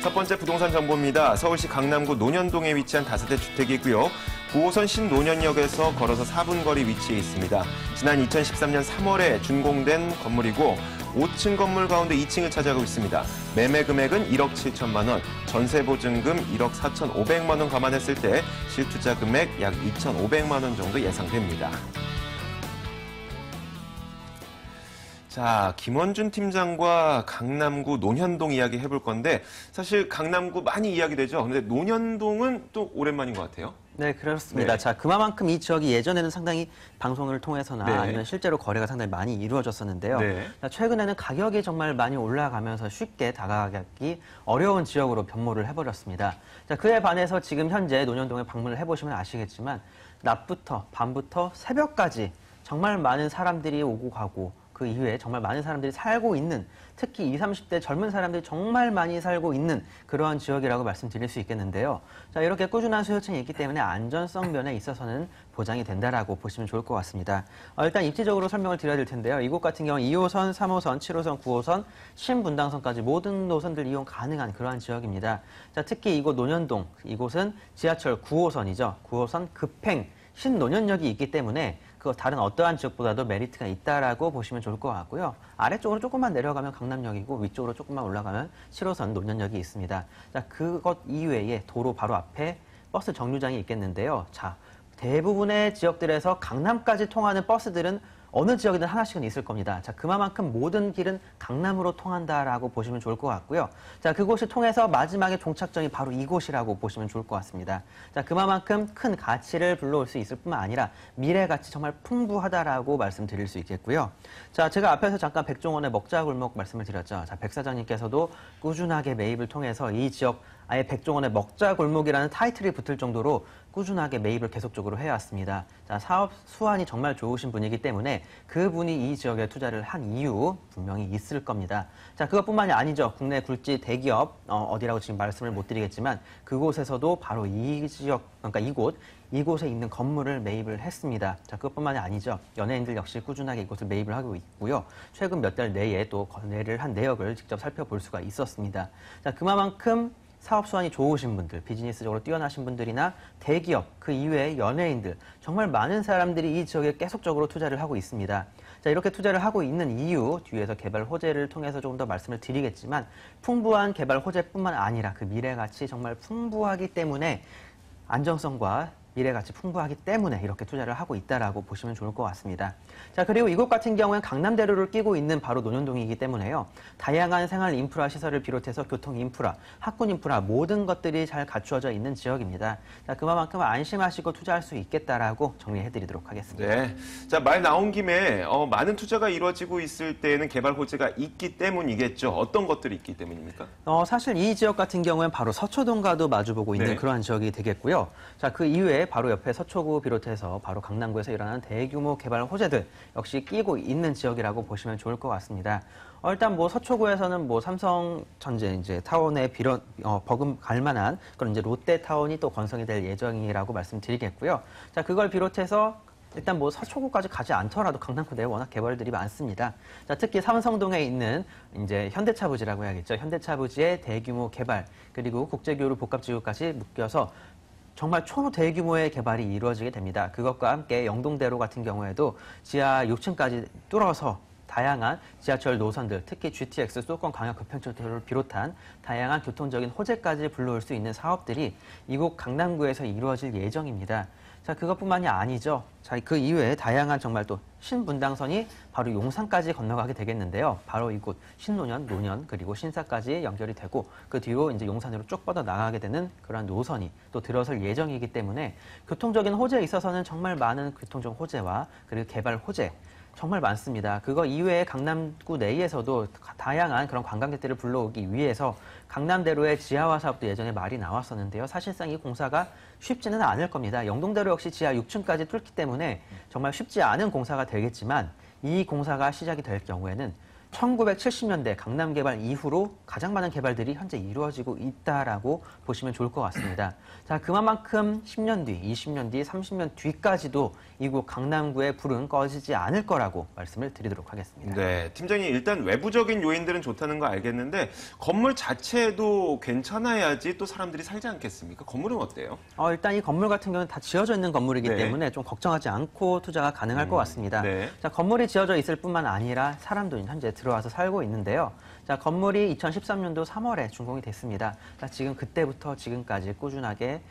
첫 번째 부동산 정보입니다. 서울시 강남구 논현동에 위치한 다세대 주택이고요. 9호선 신논현역에서 걸어서 4분 거리 위치해 있습니다. 지난 2013년 3월에 준공된 건물이고 5층 건물 가운데 2층을 차지하고 있습니다. 매매 금액은 1억 7천만 원, 전세 보증금 1억 4,500만 원 감안했을 때 실투자 금액 약 2,500만 원 정도 예상됩니다. 자, 김원준 팀장과 강남구 논현동 이야기 해볼 건데 사실 강남구 많이 이야기되죠. 근데 논현동은 또 오랜만인 것 같아요.
네, 그렇습니다.
네.
자, 그만큼 이 지역이 예전에는 상당히 방송을 통해서나
네.
아니면 실제로 거래가 상당히 많이 이루어졌었는데요.
네.
자, 최근에는 가격이 정말 많이 올라가면서 쉽게 다가가기 어려운 지역으로 변모를 해버렸습니다. 자, 그에 반해서 지금 현재 논현동에 방문을 해보시면 아시겠지만 낮부터 밤부터 새벽까지 정말 많은 사람들이 오고 가고 그 이후에 정말 많은 사람들이 살고 있는, 특히 20, 30대 젊은 사람들이 정말 많이 살고 있는 그러한 지역이라고 말씀드릴 수 있겠는데요. 자, 이렇게 꾸준한 수요층이 있기 때문에 안전성 면에 있어서는 보장이 된다라고 보시면 좋을 것 같습니다. 일단 입지적으로 설명을 드려야 될 텐데요. 이곳 같은 경우는 2호선, 3호선, 7호선, 9호선, 신분당선까지 모든 노선들 이용 가능한 그러한 지역입니다. 자, 특히 이곳 논현동, 이곳은 지하철 9호선이죠. 9호선 급행 신논현역이 있기 때문에 그 다른 어떠한 지역보다도 메리트가 있다라고 보시면 좋을 것 같고요. 아래쪽으로 조금만 내려가면 강남역이고 위쪽으로 조금만 올라가면 7호선 논현역이 있습니다. 자, 그것 이외에 도로 바로 앞에 버스 정류장이 있겠는데요. 자, 대부분의 지역들에서 강남까지 통하는 버스들은 어느 지역이든 하나씩은 있을 겁니다. 자, 그만큼 모든 길은 강남으로 통한다라고 보시면 좋을 것 같고요. 자, 그곳이 통해서 마지막에 종착점이 바로 이곳이라고 보시면 좋을 것 같습니다. 자, 그만큼 큰 가치를 불러올 수 있을 뿐만 아니라 미래 가치 정말 풍부하다라고 말씀드릴 수 있겠고요. 자, 제가 앞에서 잠깐 백종원의 먹자골목 말씀을 드렸죠. 자, 백 사장님께서도 꾸준하게 매입을 통해서 이 지역 아예 백종원의 먹자골목이라는 타이틀이 붙을 정도로 꾸준하게 매입을 계속적으로 해왔습니다. 자, 사업 수완이 정말 좋으신 분이기 때문에 그분이 이 지역에 투자를 한 이유 분명히 있을 겁니다. 자, 그것뿐만이 아니죠. 국내 굴지 대기업 어디라고 지금 말씀을 못 드리겠지만 그곳에서도 바로 이 지역, 그러니까 이곳에 있는 건물을 매입을 했습니다. 자, 그것뿐만이 아니죠. 연예인들 역시 꾸준하게 이곳을 매입을 하고 있고요. 최근 몇 달 내에 또 거래를 한 내역을 직접 살펴볼 수가 있었습니다. 자, 그만큼 사업 수완이 좋으신 분들, 비즈니스적으로 뛰어나신 분들이나 대기업, 그 이외의 연예인들, 정말 많은 사람들이 이 지역에 계속적으로 투자를 하고 있습니다. 자, 이렇게 투자를 하고 있는 이유, 뒤에서 개발 호재를 통해서 조금 더 말씀을 드리겠지만 풍부한 개발 호재뿐만 아니라 그 미래 가치 정말 풍부하기 때문에 안정성과 미래 가치 풍부하기 때문에 이렇게 투자를 하고 있다라고 보시면 좋을 것 같습니다. 자, 그리고 이곳 같은 경우엔 강남대로를 끼고 있는 바로 논현동이기 때문에요. 다양한 생활 인프라 시설을 비롯해서 교통 인프라, 학군 인프라 모든 것들이 잘 갖추어져 있는 지역입니다. 자, 그만큼 안심하시고 투자할 수 있겠다라고 정리해드리도록 하겠습니다.
네. 자, 말 나온 김에 많은 투자가 이루어지고 있을 때에는 개발 호재가 있기 때문이겠죠. 어떤 것들이 있기 때문입니까?
사실 이 지역 같은 경우엔 바로 서초동과도 마주보고 있는
네.
그러한 지역이 되겠고요. 자, 그 이외에 바로 옆에 서초구 비롯해서 바로 강남구에서 일어나는 대규모 개발 호재들 역시 끼고 있는 지역이라고 보시면 좋을 것 같습니다. 일단 뭐 서초구에서는 뭐 삼성전자 이제 타운에 버금갈 만한 그런 이제 롯데타운이 또 건설이 될 예정이라고 말씀드리겠고요. 자, 그걸 비롯해서 일단 뭐 서초구까지 가지 않더라도 강남구 내에 워낙 개발들이 많습니다. 자, 특히 삼성동에 있는 이제 현대차부지라고 해야겠죠. 현대차부지의 대규모 개발 그리고 국제교류 복합지구까지 묶여서 정말 초대규모의 개발이 이루어지게 됩니다. 그것과 함께 영동대로 같은 경우에도 지하 6층까지 뚫어서 다양한 지하철 노선들, 특히 GTX, 수도권 광역 급행철도를 비롯한 다양한 교통적인 호재까지 불러올 수 있는 사업들이 이곳 강남구에서 이루어질 예정입니다. 자, 그것뿐만이 아니죠. 자, 그 이외에 다양한 정말 또 신분당선이 바로 용산까지 건너가게 되겠는데요. 바로 이곳 신논현, 논현, 그리고 신사까지 연결이 되고 그 뒤로 이제 용산으로 쭉 뻗어 나가게 되는 그러한 노선이 또 들어설 예정이기 때문에 교통적인 호재에 있어서는 정말 많은 교통적 호재와 그리고 개발 호재 정말 많습니다. 그거 이외에 강남구 내에서도 다양한 그런 관광객들을 불러오기 위해서 강남대로의 지하화 사업도 예전에 말이 나왔었는데요. 사실상 이 공사가 쉽지는 않을 겁니다. 영동대로 역시 지하 6층까지 뚫기 때문에 정말 쉽지 않은 공사가 되겠지만 이 공사가 시작이 될 경우에는 1970년대 강남 개발 이후로 가장 많은 개발들이 현재 이루어지고 있다라고 보시면 좋을 것 같습니다. 자, 그만큼 10년 뒤, 20년 뒤, 30년 뒤까지도 이곳 강남구의 불은 꺼지지 않을 거라고 말씀을 드리도록 하겠습니다.
네, 팀장님 일단 외부적인 요인들은 좋다는 거 알겠는데 건물 자체도 괜찮아야지 또 사람들이 살지 않겠습니까? 건물은 어때요?
일단 이 건물 같은 경우는 다 지어져 있는 건물이기
네.
때문에 좀 걱정하지 않고 투자가 가능할 것 같습니다.
네.
자, 건물이 지어져 있을 뿐만 아니라 사람도 현재 들어와서 살고 있는데요. 자, 건물이 2013년도 3월에 준공이 됐습니다. 자, 지금 그때부터 지금까지 꾸준하게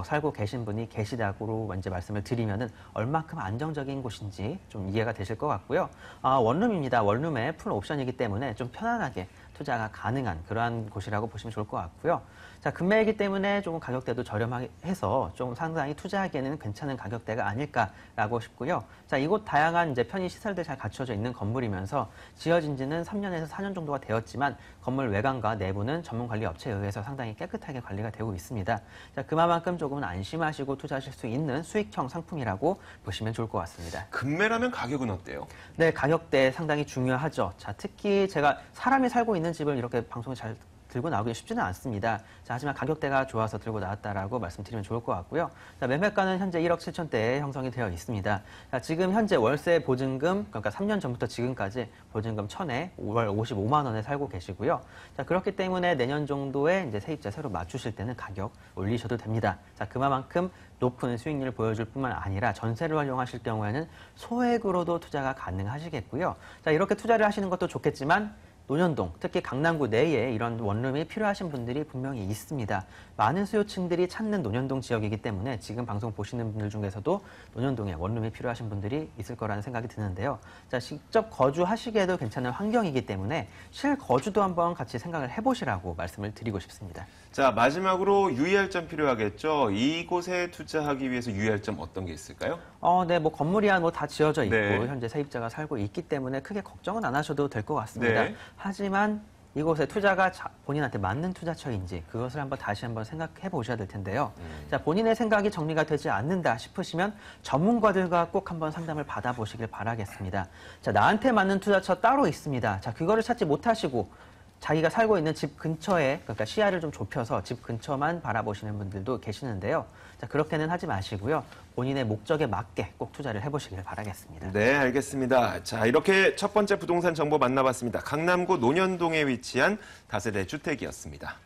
살고 계신 분이 계시다고 이제 말씀을 드리면은 얼마큼 안정적인 곳인지 좀 이해가 되실 것 같고요. 원룸입니다. 원룸에 풀 옵션이기 때문에 좀 편안하게 투자가 가능한 그러한 곳이라고 보시면 좋을 것 같고요. 자, 금매이기 때문에 조금 가격대도 저렴해서 좀 상당히 투자하기에는 괜찮은 가격대가 아닐까라고 싶고요. 자, 이곳 다양한 이제 편의 시설들 잘 갖춰져 있는 건물이면서 지어진 지는 3년에서 4년 정도가 되었지만 건물 외관과 내부는 전문 관리 업체에 의해서 상당히 깨끗하게 관리가 되고 있습니다. 자, 그만큼 조금은 안심하시고 투자하실 수 있는 수익형 상품이라고 보시면 좋을 것 같습니다.
금매라면 가격은 어때요?
네, 가격대 상당히 중요하죠. 자, 특히 제가 사람이 살고 있는 집을 이렇게 방송에 잘 들고 나오기 쉽지는 않습니다. 자, 하지만 가격대가 좋아서 들고 나왔다라고 말씀드리면 좋을 것 같고요. 자, 매매가는 현재 1억 7천대에 형성이 되어 있습니다. 자, 지금 현재 월세 보증금, 그러니까 3년 전부터 지금까지 보증금 1,000에 월 55만 원에 살고 계시고요. 자, 그렇기 때문에 내년 정도에 이제 세입자 새로 맞추실 때는 가격 올리셔도 됩니다. 자, 그만큼 높은 수익률을 보여줄 뿐만 아니라 전세를 활용하실 경우에는 소액으로도 투자가 가능하시겠고요. 자, 이렇게 투자를 하시는 것도 좋겠지만 논현동, 특히 강남구 내에 이런 원룸이 필요하신 분들이 분명히 있습니다. 많은 수요층들이 찾는 논현동 지역이기 때문에 지금 방송 보시는 분들 중에서도 논현동에 원룸이 필요하신 분들이 있을 거라는 생각이 드는데요. 자, 직접 거주하시기에도 괜찮은 환경이기 때문에 실거주도 한번 같이 생각을 해보시라고 말씀을 드리고 싶습니다.
자, 마지막으로 유의할 점 필요하겠죠. 이곳에 투자하기 위해서 유의할 점 어떤 게 있을까요?
네, 뭐 건물이야 뭐 다 지어져 있고
네.
현재 세입자가 살고 있기 때문에 크게 걱정은 안 하셔도 될 것 같습니다.
네.
하지만 이곳에 투자가 본인한테 맞는 투자처인지 그것을 다시 한번 생각해 보셔야 될 텐데요. 자, 본인의 생각이 정리가 되지 않는다 싶으시면 전문가들과 꼭 한번 상담을 받아보시길 바라겠습니다. 자, 나한테 맞는 투자처 따로 있습니다. 자, 그거를 찾지 못하시고 자기가 살고 있는 집 근처에, 그러니까 시야를 좀 좁혀서 집 근처만 바라보시는 분들도 계시는데요. 자, 그렇게는 하지 마시고요. 본인의 목적에 맞게 꼭 투자를 해보시길 바라겠습니다.
네, 알겠습니다. 자, 이렇게 첫 번째 부동산 정보 만나봤습니다. 강남구 논현동에 위치한 다세대 주택이었습니다.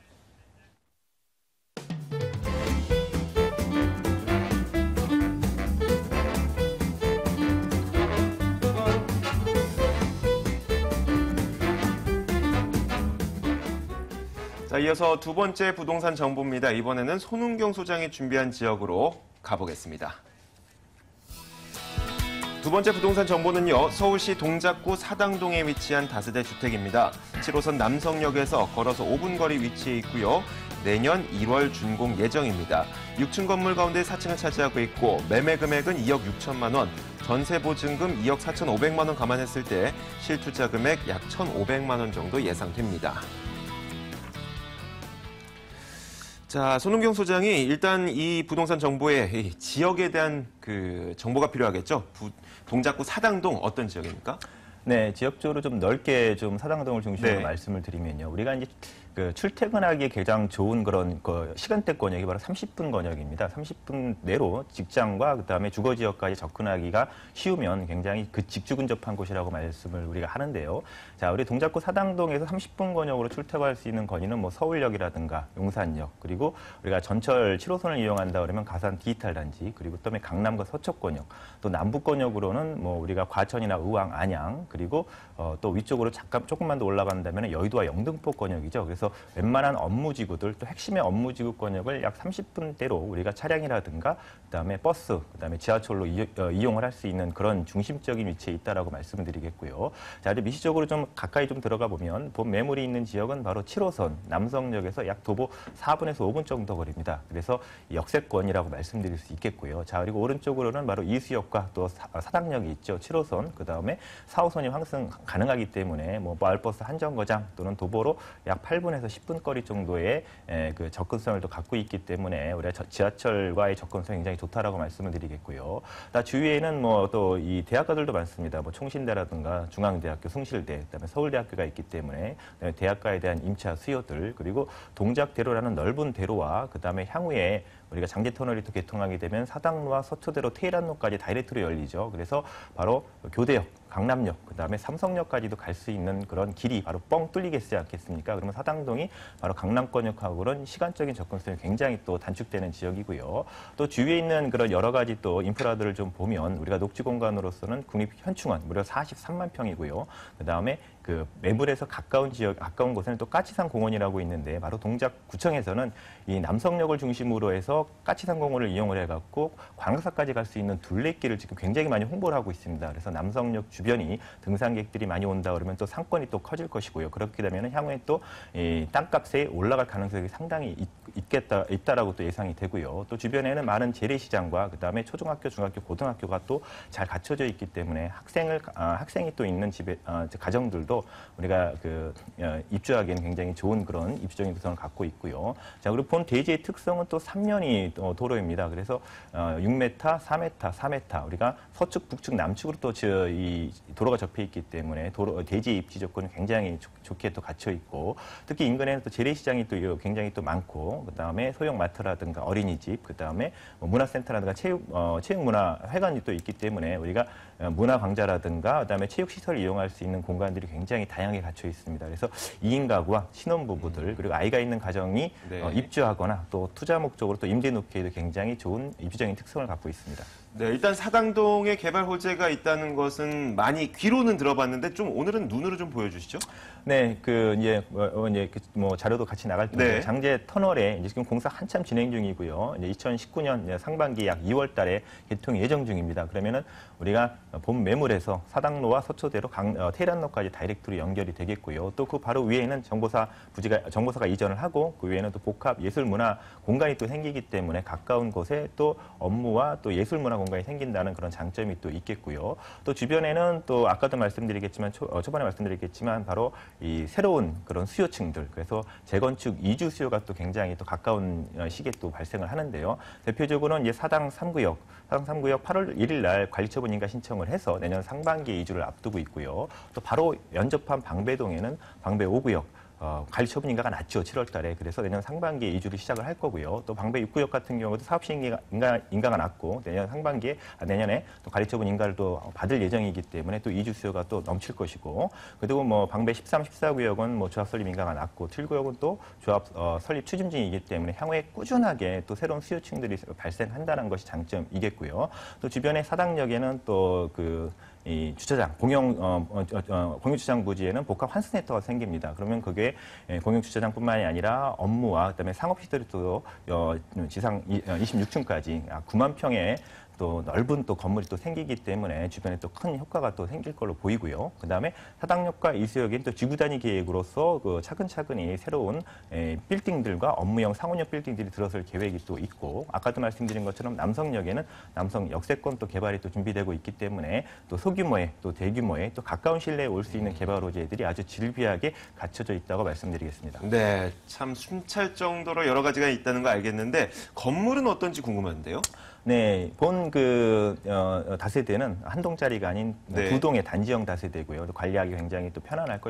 자, 이어서 두 번째 부동산 정보입니다. 이번에는 손은경 소장이 준비한 지역으로 가보겠습니다. 두 번째 부동산 정보는요, 서울시 동작구 사당동에 위치한 다세대 주택입니다. 7호선 남성역에서 걸어서 5분 거리 위치해 있고요. 내년 1월 준공 예정입니다. 6층 건물 가운데 4층을 차지하고 있고 매매 금액은 2억 6천만 원, 전세 보증금 2억 4,500만 원 감안했을 때 실투자 금액 약 1,500만 원 정도 예상됩니다. 자, 손은경 소장이 일단 이 부동산 정보에 이 지역에 대한 그 정보가 필요하겠죠? 동작구 사당동 어떤 지역입니까?
네, 지역적으로 좀 넓게 좀 사당동을 중심으로
네.
말씀을 드리면요. 우리가 이제 그 출퇴근하기에 가장 좋은 그런 시간대 권역이 바로 30분 권역입니다. 30분 내로 직장과 그다음에 주거 지역까지 접근하기가 쉬우면 굉장히 그 직주 근접한 곳이라고 말씀을 우리가 하는데요. 자, 우리 동작구 사당동에서 30분 권역으로 출퇴근할 수 있는 거리는 뭐 서울역이라든가 용산역, 그리고 우리가 전철 7호선을 이용한다 그러면 가산 디지털 단지, 그리고 또 강남과 서초 권역, 또 남부 권역으로는 뭐 우리가 과천이나 의왕, 안양, 그리고 또 위쪽으로 잠깐 조금만 더 올라간다면 여의도와 영등포 권역이죠. 그래서 웬만한 업무지구들, 또 핵심의 업무지구 권역을 약 30분대로 우리가 차량이라든가 그다음에 버스, 그다음에 지하철로 이용을 할 수 있는 그런 중심적인 위치에 있다라고 말씀을 드리겠고요. 자, 우리 미시적으로 좀 가까이 좀 들어가 보면 본 매물이 있는 지역은 바로 7호선 남성역에서 약 도보 4분에서 5분 정도 거리입니다. 그래서 역세권이라고 말씀드릴 수 있겠고요. 자, 그리고 오른쪽으로는 바로 이수역과 또 사당역이 있죠. 7호선, 그다음에 4호선이 환승 가능하기 때문에 뭐 마을버스 한정거장 또는 도보로 약 8분에서 10분 거리 정도의 그 접근성을 또 갖고 있기 때문에 우리가 지하철과의 접근성이 굉장히 좋다라고 말씀을 드리겠고요. 주위에는 뭐 또 이 대학가들도 많습니다. 뭐 총신대라든가 중앙대학교, 숭실대, 그다음에 서울대학교가 있기 때문에 대학가에 대한 임차 수요들, 그리고 동작대로라는 넓은 대로와 그다음에 향후에 우리가 장제터널이 또 개통하게 되면 사당로와 서초대로 테일한로까지 다이렉트로 열리죠. 그래서 바로 교대역, 강남역, 그다음에 삼성역까지도 갈 수 있는 그런 길이 바로 뻥 뚫리겠지 않겠습니까? 그러면 사당동이 바로 강남권역하고는 시간적인 접근성이 굉장히 또 단축되는 지역이고요. 또 주위에 있는 그런 여러 가지 또 인프라들을 좀 보면 우리가 녹지 공간으로서는 국립현충원 무려 43만 평이고요. 그다음에 그 매물에서 가까운 곳에는 또 까치산 공원이라고 있는데 바로 동작구청에서는 이 남성역을 중심으로 해서 까치산 공원을 이용을 해갖고 관악산까지 갈 수 있는 둘레길을 지금 굉장히 많이 홍보를 하고 있습니다. 그래서 남성역 주변이 등산객들이 많이 온다 그러면 또 상권이 또 커질 것이고요. 그렇게 되면 향후에 또 이 땅값이 올라갈 가능성이 상당히 있다라고 또 예상이 되고요. 또 주변에는 많은 재래시장과 그다음에 초등학교, 중학교, 고등학교가 또 잘 갖춰져 있기 때문에 학생이 또 있는 집에 가정들도 우리가 입주하기에는 굉장히 좋은 그런 입주적인 특성을 갖고 있고요. 자, 그리고 본 대지의 특성은 또 3면이 도로입니다. 그래서 6m, 4m, 4m 우리가 서측, 북측, 남측으로 또 이 도로가 접해 있기 때문에 대지의 입지 조건이 굉장히 좋게 또 갖춰 있고 특히 인근에는 또 재래시장이 또 굉장히 또 많고 그다음에 소형마트라든가 어린이집 그다음에 문화센터라든가 체육문화회관이 또 있기 때문에 우리가 문화광자라든가 그다음에 체육시설을 이용할 수 있는 공간들이 굉장히 다양하게 갖춰 있습니다. 그래서 2인 가구와 신혼부부들 그리고 아이가 있는 가정이 입주하거나 또 투자 목적으로 또 임대 놓기에도 굉장히 좋은 입지적인 특성을 갖고 있습니다.
네, 일단 사당동에 개발 호재가 있다는 것은 많이 귀로는 들어봤는데 좀 오늘은 눈으로 좀 보여주시죠.
네, 이제 자료도 같이 나갈 텐데
네.
장제 터널에 이제 지금 공사 한참 진행 중이고요. 이제 2019년 상반기 약 2월달에 개통 예정 중입니다. 그러면은 우리가 본 매물에서 사당로와 서초대로 태란로까지 다이렉트로 연결이 되겠고요. 또 그 바로 위에는 정보사가 이전을 하고 그 위에는 또 복합 예술문화 공간이 또 생기기 때문에 가까운 곳에 또 업무와 또 예술문화 공간이 생긴다는 그런 장점이 또 있겠고요. 또 주변에는 또 아까도 말씀드리겠지만 초반에 말씀드리겠지만 바로 이 새로운 그런 수요층들 그래서 재건축 이주 수요가 또 굉장히 또 가까운 시기에 또 발생을 하는데요. 대표적으로는 이제 사당 3구역 8월 1일 날 관리처분 인가 신청을 해서 내년 상반기에 이주를 앞두고 있고요. 또 바로 연접한 방배동에는 방배 5구역 관리처분 인가가 났죠. 7월 달에. 그래서 내년 상반기에 이주를 시작을 할 거고요. 또 방배 6구역 같은 경우도 사업시 인가가 났고 내년에 또 관리처분 인가를 또 받을 예정이기 때문에 또 이주 수요가 또 넘칠 것이고 그리고 방배 13, 14구역은 조합 설립 인가가 났고 7구역은 또 조합 설립 추진 중이기 때문에 향후에 꾸준하게 또 새로운 수요층들이 발생한다는 것이 장점이겠고요. 또 주변의 사당역에는 또 이 주차장, 공용주차장 부지에는 복합 환승센터가 생깁니다. 그러면 그게 공용주차장뿐만이 아니라 업무와 그다음에 상업시설이 또 지상 26층까지 9만 평의 또 넓은 또 건물이 또 생기기 때문에 주변에 또 큰 효과가 또 생길 걸로 보이고요. 그다음에 사당역과 이수역엔 또 지구 단위 계획으로서 차근차근히 새로운 빌딩들과 업무용 상업용 빌딩들이 들어설 계획이 또 있고 아까도 말씀드린 것처럼 남성역에는 남성 역세권 또 개발이 또 준비되고 있기 때문에 또 소규모의 또 대규모의 또 가까운 실내에 올 수 있는 개발 호재들이 아주 질비하게 갖춰져 있다고 말씀드리겠습니다.
네, 참 숨찰 정도로 여러 가지가 있다는 거 알겠는데 건물은 어떤지 궁금한데요.
네, 본 다세대는 한 동짜리가 아닌
네.
2동의 단지형 다세대고요. 관리하기 굉장히 또 편안할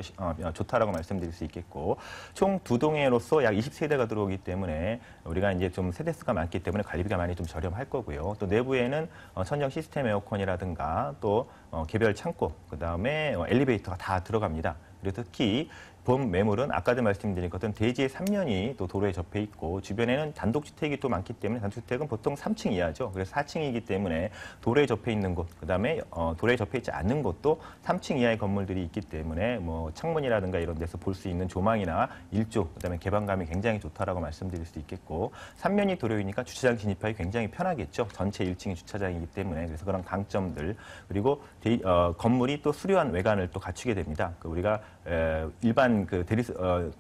좋다라고 말씀드릴 수 있겠고, 총 2동에로서 약 20세대가 들어오기 때문에 우리가 이제 좀 세대수가 많기 때문에 관리비가 많이 좀 저렴할 거고요. 또 내부에는 천정 시스템 에어컨이라든가 또 개별 창고, 그 다음에 엘리베이터가 다 들어갑니다. 그리고 특히 본 매물은 아까도 말씀드린 것처럼 대지의 3면이 또 도로에 접해 있고 주변에는 단독주택이 또 많기 때문에 단독주택은 보통 3층 이하죠. 그래서 4층이기 때문에 도로에 접해 있는 곳, 그다음에 도로에 접해 있지 않는 곳도 3층 이하의 건물들이 있기 때문에 창문이라든가 이런 데서 볼 수 있는 조망이나 일조, 그다음에 개방감이 굉장히 좋다라고 말씀드릴 수 있겠고 3면이 도로이니까 주차장 진입하기 굉장히 편하겠죠. 전체 1층이 주차장이기 때문에 그래서 그런 강점들 그리고 건물이 또 수려한 외관을 또 갖추게 됩니다. 우리가 일반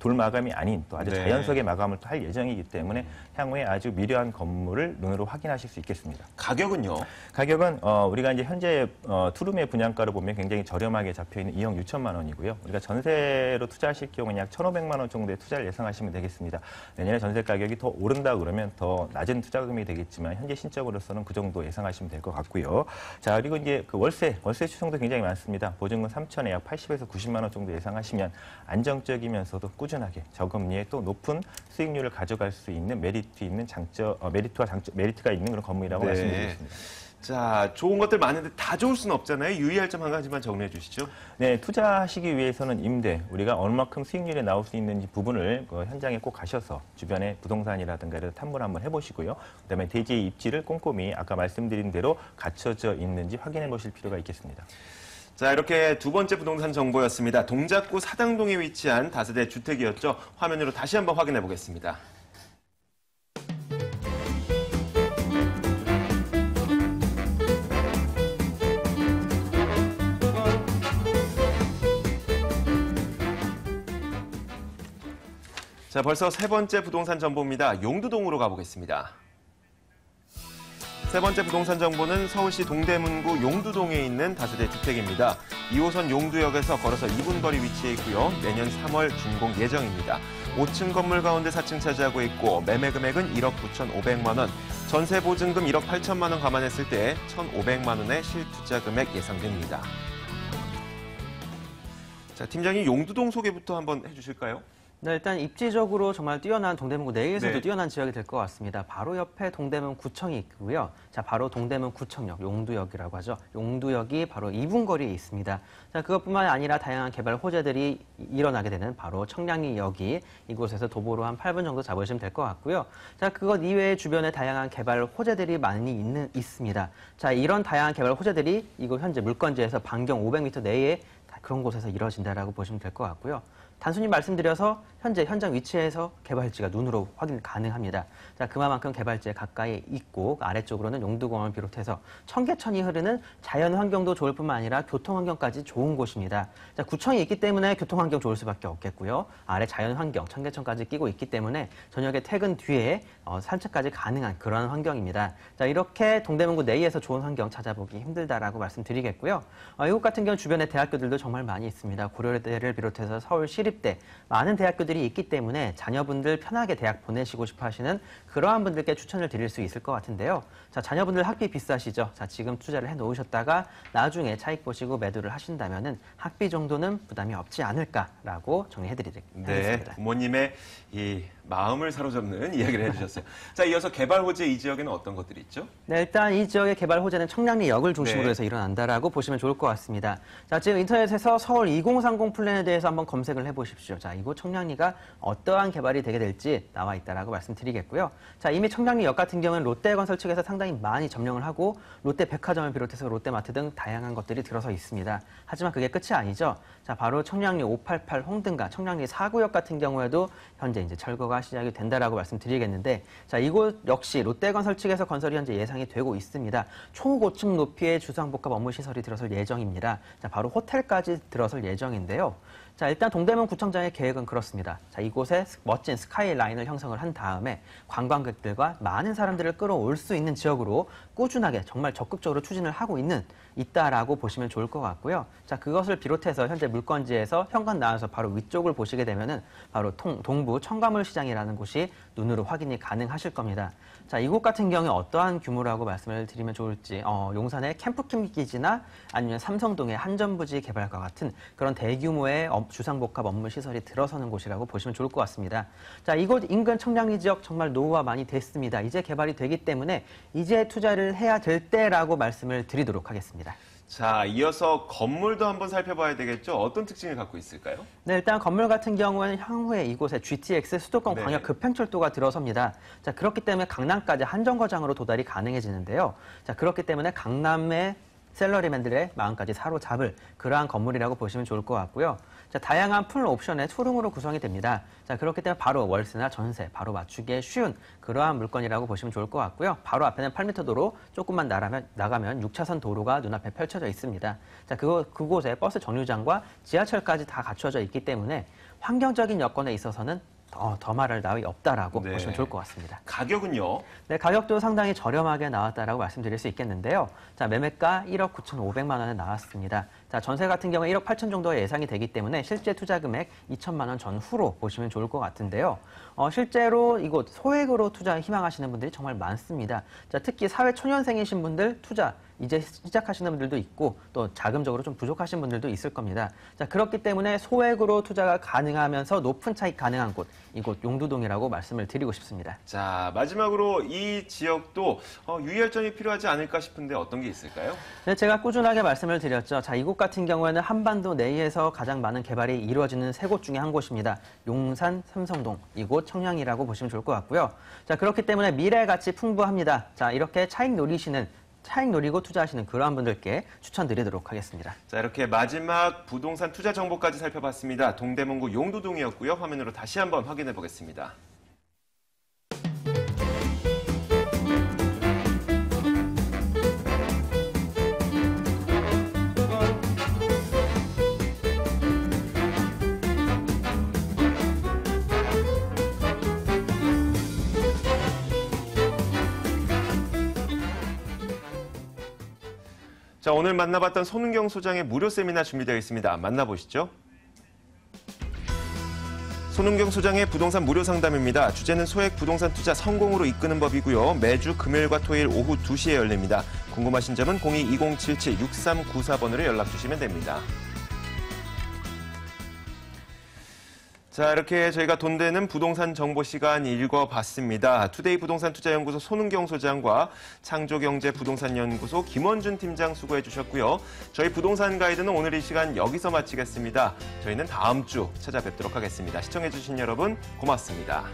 돌 마감이 아닌 또 아주 자연석의 마감을 또 할 예정이기 때문에 향후에 아주 미려한 건물을 눈으로 확인하실 수 있겠습니다.
가격은요?
가격은 우리가 이제 현재 투룸의 분양가를 보면 굉장히 저렴하게 잡혀 있는 2억 6천만 원이고요. 우리가 전세로 투자하실 경우는 약 1,500만 원 정도의 투자를 예상하시면 되겠습니다. 내년에 전세 가격이 더 오른다 그러면 더 낮은 투자금이 되겠지만 현재 신적으로서는 그 정도 예상하시면 될 것 같고요. 자, 그리고 이제 월세 추정도 굉장히 많습니다. 보증금 3천에 약 80에서 90만 원 정도 예상하시면 안정적이면서도 꾸준하게 저금리에 또 높은 수익률을 가져갈 수 있는 메리트가 있는 그런 건물이라고 말씀드리겠습니다.
자, 좋은 것들 많은데 다 좋을 수는 없잖아요. 유의할 점 한 가지만 정리해 주시죠.
네, 투자하시기 위해서는 임대, 우리가 얼마큼 수익률이 나올 수 있는지 부분을 현장에 꼭 가셔서 주변에 부동산이라든가 이런 탐구를 한번 해보시고요. 그다음에 대지의 입지를 꼼꼼히 아까 말씀드린 대로 갖춰져 있는지 확인해 보실 필요가 있겠습니다.
자, 이렇게 두 번째 부동산 정보였습니다. 동작구 사당동에 위치한 다세대 주택이었죠. 화면으로 다시 한번 확인해 보겠습니다. 자, 벌써 세 번째 부동산 정보입니다. 용두동으로 가보겠습니다. 세 번째 부동산 정보는 서울시 동대문구 용두동에 있는 다세대 주택입니다. 2호선 용두역에서 걸어서 2분 거리 위치해 있고요. 내년 3월 준공 예정입니다. 5층 건물 가운데 4층 차지하고 있고 매매 금액은 1억 9,500만 원, 전세 보증금 1억 8천만 원 감안했을 때 1,500만 원의 실투자 금액 예상됩니다. 자, 팀장님 용두동 소개부터 한번 해주실까요?
네, 일단 입지적으로 정말 뛰어난 동대문구 내에서도
네.
뛰어난 지역이 될 것 같습니다. 바로 옆에 동대문 구청이 있고요. 자, 바로 동대문 구청역, 용두역이라고 하죠. 용두역이 바로 2분 거리에 있습니다. 자, 그것뿐만 아니라 다양한 개발 호재들이 일어나게 되는 바로 청량리역이 이곳에서 도보로 한 8분 정도 잡으시면 될 것 같고요. 자, 그것 이외에 주변에 다양한 개발 호재들이 많이 있습니다. 자, 이런 다양한 개발 호재들이 이곳 현재 물건지에서 반경 500m 내에 그런 곳에서 이루어진다라고 보시면 될 것 같고요. 단순히 말씀드려서 현재 현장 위치에서 개발지가 눈으로 확인 가능합니다. 자, 그만큼 개발지에 가까이 있고 아래쪽으로는 용두공원을 비롯해서 청계천이 흐르는 자연 환경도 좋을 뿐만 아니라 교통 환경까지 좋은 곳입니다. 자, 구청이 있기 때문에 교통 환경 좋을 수밖에 없겠고요. 아래 자연 환경, 청계천까지 끼고 있기 때문에 저녁에 퇴근 뒤에 산책까지 가능한 그런 환경입니다. 자, 이렇게 동대문구 내에서 좋은 환경 찾아보기 힘들다라고 말씀드리겠고요. 이곳 같은 경우 주변에 대학교들도 정말 많이 있습니다. 고려대를 비롯해서 서울 시립대 많은 대학교들이 있기 때문에 자녀분들 편하게 대학 보내시고 싶어 하시는 그러한 분들께 추천을 드릴 수 있을 것 같은데요. 자, 자녀분들 학비 비싸시죠? 자, 지금 투자를 해 놓으셨다가 나중에 차익 보시고 매도를 하신다면은 학비 정도는 부담이 없지 않을까라고 정리해 드리겠습니다.
네, 부모님의 이 마음을 사로잡는 이야기를 해주셨어요. 자, 이어서 개발 호재 이 지역에는 어떤 것들이 있죠?
네, 일단 이 지역의 개발 호재는 청량리역을 중심으로
네.
해서 일어난다라고 보시면 좋을 것 같습니다. 자, 지금 인터넷에서 서울 2030 플랜에 대해서 한번 검색을 해보십시오. 자, 이곳 청량리가 어떠한 개발이 되게 될지 나와 있다라고 말씀드리겠고요. 자, 이미 청량리역 같은 경우는 롯데건설 측에서 상당히 많이 점령을 하고 롯데백화점을 비롯해서 롯데마트 등 다양한 것들이 들어서 있습니다. 하지만 그게 끝이 아니죠. 자, 바로 청량리 588 홍등가, 청량리 4구역 같은 경우에도 현재 이제 철거가 시작이 된다라고 말씀드리겠는데, 자, 이곳 역시 롯데건설 측에서 건설이 현재 예상이 되고 있습니다. 총 5층 높이의 주상복합 업무 시설이 들어설 예정입니다. 자, 바로 호텔까지 들어설 예정인데요. 자, 일단 동대문 구청장의 계획은 그렇습니다. 자, 이곳에 멋진 스카이라인을 형성을 한 다음에 관광객들과 많은 사람들을 끌어올 수 있는 지역으로 꾸준하게 정말 적극적으로 추진을 하고 있다라고 보시면 좋을 것 같고요. 자, 그것을 비롯해서 현재 물건지에서 현관 나와서 바로 위쪽을 보시게 되면은 바로 동부 청가물 시장이라는 곳이 눈으로 확인이 가능하실 겁니다. 자, 이곳 같은 경우에 어떠한 규모라고 말씀을 드리면 좋을지, 용산의 캠프킴기지나 아니면 삼성동의 한전부지 개발과 같은 그런 대규모의 주상복합 업무 시설이 들어서는 곳이라고 보시면 좋을 것 같습니다. 자, 이곳 인근 청량리 지역 정말 노후화 많이 됐습니다. 이제 개발이 되기 때문에 이제 투자를 해야 될 때라고 말씀을 드리도록 하겠습니다.
자, 이어서 건물도 한번 살펴봐야 되겠죠? 어떤 특징을 갖고 있을까요?
네, 일단 건물 같은 경우에는 향후에 이곳에 GTX 수도권
네.
광역 급행철도가 들어섭니다. 자, 그렇기 때문에 강남까지 한 정거장으로 도달이 가능해지는데요. 자, 그렇기 때문에 강남의 셀러리맨들의 마음까지 사로잡을 그러한 건물이라고 보시면 좋을 것 같고요. 자, 다양한 풀 옵션의 투룸으로 구성이 됩니다. 자, 그렇기 때문에 바로 월세나 전세 바로 맞추기에 쉬운 그러한 물건이라고 보시면 좋을 것 같고요. 바로 앞에는 8m 도로, 조금만 나가면 6차선 도로가 눈앞에 펼쳐져 있습니다. 자, 그곳에 버스 정류장과 지하철까지 다 갖춰져 있기 때문에 환경적인 여건에 있어서는 더 말할 나위 없다라고
네.
보시면 좋을 것 같습니다.
가격은요?
네, 가격도 상당히 저렴하게 나왔다라고 말씀드릴 수 있겠는데요. 자, 매매가 1억 9,500만 원에 나왔습니다. 자, 전세 같은 경우에 1억 8천 정도 예상이 되기 때문에 실제 투자 금액 2천만 원 전후로 보시면 좋을 것 같은데요. 실제로 이곳 소액으로 투자 희망하시는 분들이 정말 많습니다. 자, 특히 사회 초년생이신 분들 투자 이제 시작하시는 분들도 있고 또 자금적으로 좀 부족하신 분들도 있을 겁니다. 자, 그렇기 때문에 소액으로 투자가 가능하면서 높은 차익 가능한 곳, 이곳 용두동이라고 말씀을 드리고 싶습니다.
자, 마지막으로 이 지역도 유의할 점이 필요하지 않을까 싶은데 어떤 게 있을까요?
네, 제가 꾸준하게 말씀을 드렸죠. 자, 이곳 같은 경우에는 한반도 내에서 가장 많은 개발이 이루어지는 세 곳 중에 한 곳입니다. 용산, 삼성동, 이곳 청량이라고 보시면 좋을 것 같고요. 자, 그렇기 때문에 미래 가치 풍부합니다. 자, 이렇게 차익 노리고 투자하시는 그러한 분들께 추천드리도록 하겠습니다.
자, 이렇게 마지막 부동산 투자 정보까지 살펴봤습니다. 동대문구 용두동이었고요. 화면으로 다시 한번 확인해 보겠습니다. 자, 오늘 만나봤던 손은경 소장의 무료 세미나 준비되어 있습니다. 만나보시죠. 손은경 소장의 부동산 무료 상담입니다. 주제는 소액 부동산 투자 성공으로 이끄는 법이고요. 매주 금요일과 토요일 오후 2시에 열립니다. 궁금하신 점은 02-2077-6394번으로 연락 주시면 됩니다. 자, 이렇게 저희가 돈 되는 부동산 정보 시간 읽어봤습니다. 투데이 부동산 투자연구소 손은경 소장과 창조경제부동산연구소 김원준 팀장 수고해 주셨고요. 저희 부동산 가이드는 오늘 이 시간 여기서 마치겠습니다. 저희는 다음 주 찾아뵙도록 하겠습니다. 시청해 주신 여러분 고맙습니다.